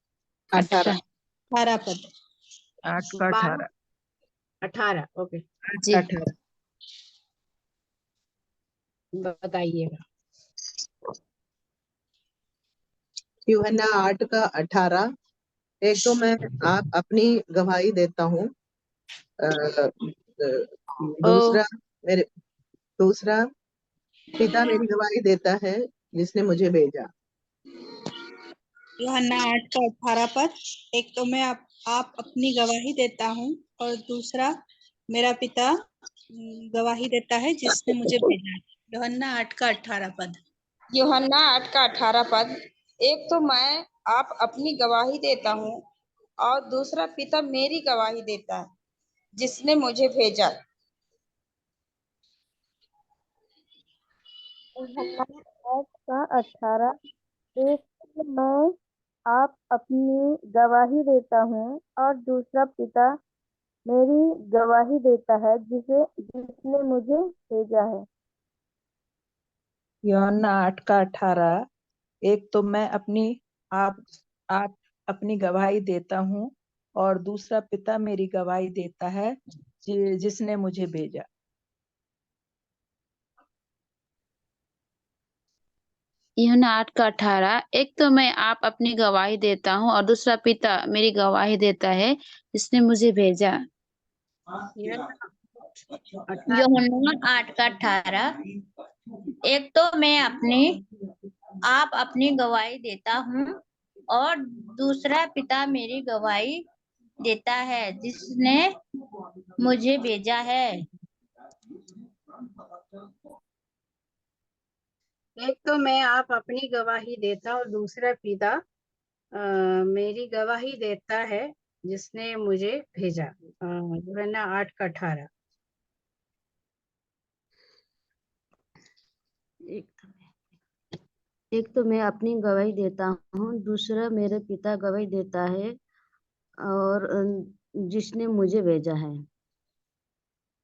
18
पद।
8 का 18।
18 ओके,
18
बताइएगा।
यूहन्ना 8 का 18। एक तो मैं आप अपनी गवाही देता हूँ, दूसरा पिता मेरी गवाही देता है जिसने मुझे भेजा।
यूहन्ना 8 का 18 पद। एक तो मैं आप अपनी गवाही देता हूँ, और दूसरा मेरा पिता गवाही देता है जिसने मुझे भेजा। यूहन्ना 8 का 18 पद।
यूहन्ना 8 का 18 पद। एक तो मैं आप अपनी गवाही देता हूँ, और दूसरा पिता मेरी गवाही देता है जिसने मुझे भेजा।
यूहन्ना 8 का 18। एक तो मैं आप अपनी गवाही देता हूँ, और दूसरा पिता मेरी गवाही देता है जिसने मुझे भेजा है।
यूहन्ना 8 का 18। एक तो मैं आप अपनी गवाही देता हूँ, और दूसरा पिता मेरी गवाही देता है जिसने मुझे भेजा।
यूहन्ना 8 का 18। एक तो मैं आप अपनी गवाही देता हूँ, और दूसरा पिता मेरी गवाही देता है जिसने मुझे भेजा।
यूहन्ना 8 का 18। एक तो मैं आप अपनी गवाही देता हूँ, और दूसरा पिता मेरी गवाही देता है जिसने मुझे भेजा है।
एक तो मैं आप अपनी गवाही देता और दूसरा पिता मेरी गवाही देता है जिसने मुझे भेजा। यूहन्ना 8:18।
एक तो मैं अपनी गवाही देता हूँ, दूसरा मेरे पिता गवाही देता है और जिसने मुझे भेजा है।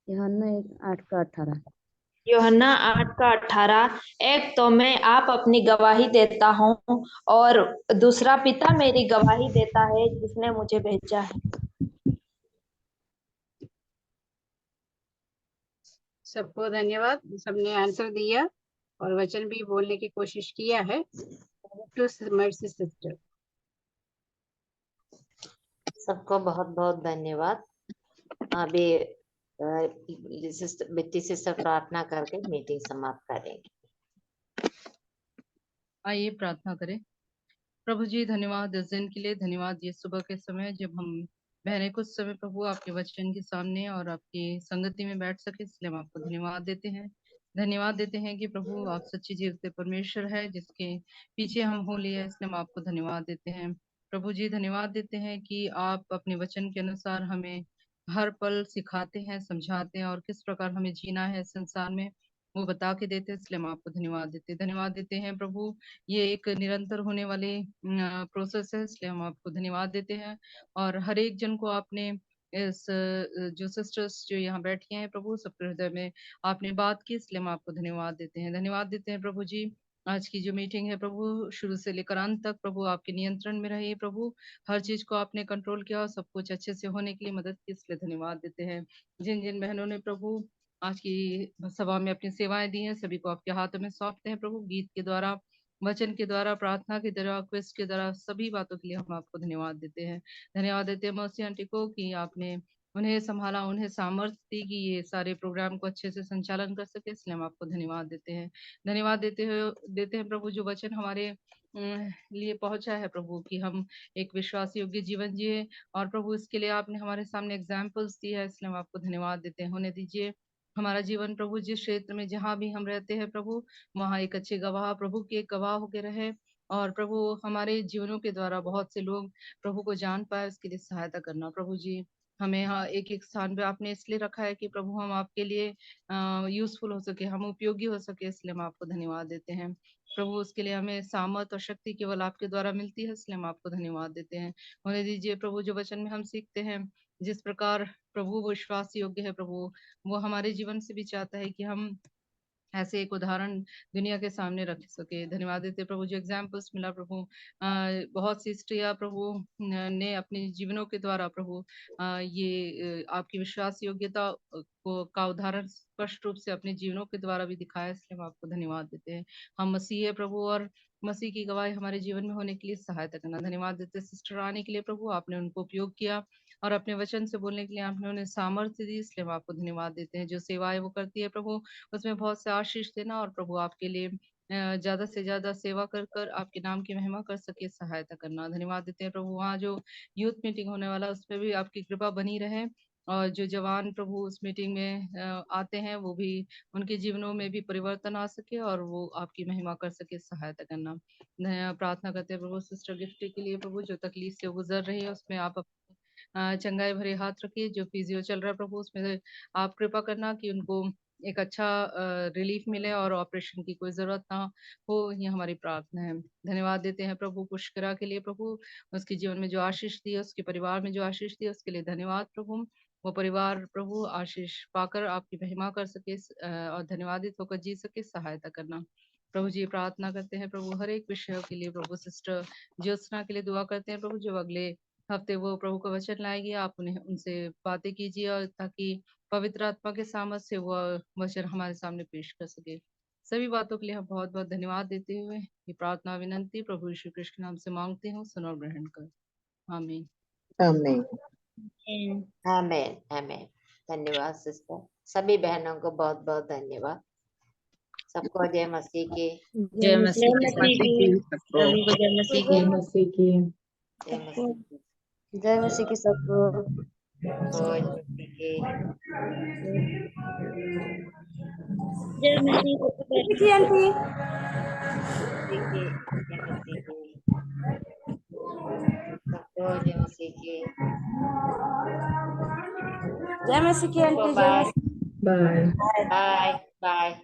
यूहन्ना 8:18।
यूहन्ना 8:18। एक तो मैं आप अपनी गवाही देता हूँ और दूसरा पिता मेरी गवाही देता है जिसने मुझे भेजा है।
सबको धन्यवाद, सबने आंसर दिया और वचन भी बोलने की कोशिश किया है। To mercy sister.
सबको बहुत बहुत धन्यवाद। अभी बिट्टी सिस्टर प्रार्थना करके मीटिंग समाप्त करेंगे।
आइए प्रार्थना करें। प्रभु जी धन्यवाद इस दिन के लिए, धन्यवाद ये सुबह के समय जब हम बहने कुछ समय प्रभु आपके वचन के सामने और आपकी संगति में बैठ सके, इसलिए हम आपको धन्यवाद देते हैं। धन्यवाद देते हैं कि प्रभु आप सच्ची जीवते परमेश्वर है जिसके पीछे हम हो लिए, इसलिए हम आपको धन्यवाद देते हैं। प्रभु जी धन्यवाद देते हैं कि आप अपने वचन के अनुसार हमें हर पल सिखाते हैं, समझाते हैं और किस प्रकार हमें जीना है इस संसार में वो बता के देते हैं, इसलिए हम आपको धन्यवाद देते हैं प्रभु। ये एक निरंतर होने वाले प्रोसेस है, इसलिए हम आपको धन्यवाद देते हैं। और हर एक जन को आपने इस जो सिस्टर्स जो यहाँ बैठी हैं प्रभु, सबके हृदय में आपने बात की, इसलिए हम आपको धन्यवाद देते हैं प्रभु जी। आज की जो मीटिंग है प्रभु, शुरू से लेकर अंत तक प्रभु आपके नियंत्रण में रहिए प्रभु। हर चीज को आपने कंट्रोल किया और सब कुछ अच्छे से होने के लिए मदद की, इसलिए धन्यवाद देते हैं। जिन जिन बहनों ने प्रभु आज की सभा में अपनी सेवाएं दी हैं, सभी को आपके हाथों में सौंपते हैं प्रभु। गीत के द्वारा, वचन के द्वारा, प्रार्थना के द्वारा, क्विज के द्वारा, सभी बातों के लिए हम आपको धन्यवाद देते हैं। धन्यवाद देते हैं मौसी आंटी को कि आपने उन्हें संभाला, उन्हें सामर्थ्य दी कि ये सारे प्रोग्राम को अच्छे से संचालन कर सके, इसलिए हम आपको धन्यवाद देते हैं। धन्यवाद देते हैं प्रभु जो वचन हमारे लिए पहुंचा है प्रभु, कि हम एक विश्वास योग्य जीवन जिए, और प्रभु इसके लिए आपने हमारे सामने एग्जाम्पल्स दी है, इसलिए हम आपको धन्यवाद देते हैं। होने दीजिए हमारा जीवन प्रभु जिस क्षेत्र में जहाँ भी हम रहते हैं प्रभु, वहाँ एक अच्छे गवाह प्रभु के एक गवाह होके रहे, और प्रभु हमारे जीवनों के द्वारा बहुत से लोग प्रभु को जान पाए, उसके लिए सहायता करना प्रभु जी। हमें यहाँ एक एक स्थान पे आपने इसलिए रखा है कि प्रभु हम आपके लिए यूजफुल हो सके, हम उपयोगी हो सके, इसलिए हम आपको धन्यवाद देते हैं प्रभु। उसके लिए हमें सामर्थ और शक्ति केवल आपके द्वारा मिलती है, इसलिए हम आपको धन्यवाद देते हैं। होने दीजिए प्रभु जो वचन में हम सीखते हैं, जिस प्रकार प्रभु वो विश्वास योग्य है प्रभु, वो हमारे जीवन से भी चाहता है कि हम ऐसे एक उदाहरण दुनिया के सामने रख सके। धन्यवाद देते प्रभु जो एग्जाम्पल्स मिला प्रभु, बहुत सी स्त्रियां प्रभु ने अपने जीवनों के द्वारा प्रभु ये आपकी विश्वास योग्यता को का उदाहरण स्पष्ट रूप से अपने जीवनों के द्वारा भी दिखाया, इसलिए हम आपको धन्यवाद देते हैं। हम मसीह है प्रभु, और मसीह की गवाही हमारे जीवन में होने के लिए सहायता करना। धन्यवाद देते सिस्टर आने के लिए प्रभु, आपने उनको उपयोग किया और अपने वचन से बोलने के लिए आपने उन्हें सामर्थ्य दी, इसलिए हम आपको धन्यवाद देते हैं। जो सेवाएं वो करती है प्रभु, उसमें बहुत से आशीष देना, और प्रभु आपके लिए ज्यादा से ज्यादा सेवा कर कर आपके नाम की महिमा कर सके, सहायता करना। धन्यवाद देते हैं प्रभु वहाँ जो यूथ मीटिंग होने वाला उसमें भी आपकी कृपा बनी रहे, और जो जवान प्रभु उस मीटिंग में आते हैं वो भी उनके जीवनों में भी परिवर्तन आ सके और वो आपकी महिमा कर सके, सहायता करना। प्रार्थना करते हैं प्रभु सिस्टर गिफ्टी के लिए प्रभु, जो तकलीफ से गुजर रही है उसमें आप चंगाई भरे हाथ रखिए। जो फिजियो चल रहा है प्रभु उसमें आप कृपा करना कि उनको एक अच्छा रिलीफ मिले और ऑपरेशन की कोई जरूरत ना हो, ये हमारी प्रार्थना है। धन्यवाद देते हैं प्रभु पुष्करा के लिए प्रभु, उसके जीवन में जो आशीष दी है, उसके परिवार में जो आशीष दी है, उसके लिए धन्यवाद प्रभु। वो परिवार प्रभु आशीष पाकर आपकी महिमा कर सके और धन्यवादित होकर जी सके, सहायता करना प्रभु जी। प्रार्थना करते हैं प्रभु हर एक विषय के लिए प्रभु, सिस्टर ज्योत्सना के लिए दुआ करते हैं प्रभु, जो अगले हफ्ते वो प्रभु का वचन लाएगी, आप उन्हें उनसे बातें कीजिए, और ताकि पवित्र आत्मा के सामर्थ्य से वह वचन हमारे सामने पेश कर सके। सभी बातों के लिए हम बहुत बहुत धन्यवाद देते हुए ये प्रार्थना विनंती प्रभु यीशु कृष्ण के नाम से मांगते हूँ, सुनो और ग्रहण कर। आमीन
आमीन।
आमीन आमीन। धन्यवाद सिस्टर, सभी बहनों को बहुत बहुत धन्यवाद। सबको जय मसीह की।
जय मसीह की।
सभी को जय मसीह की।
जय मसीह की।
जय मसीह की सबको।
जय मसीह की।
जय मसीह
आंटी।
मसीह की, जय मसीह की, सबको जय मसीह की।
जय मसीह की
सबको
आंटी, जय
बाय
मसीह।
बाय।
Bye bye.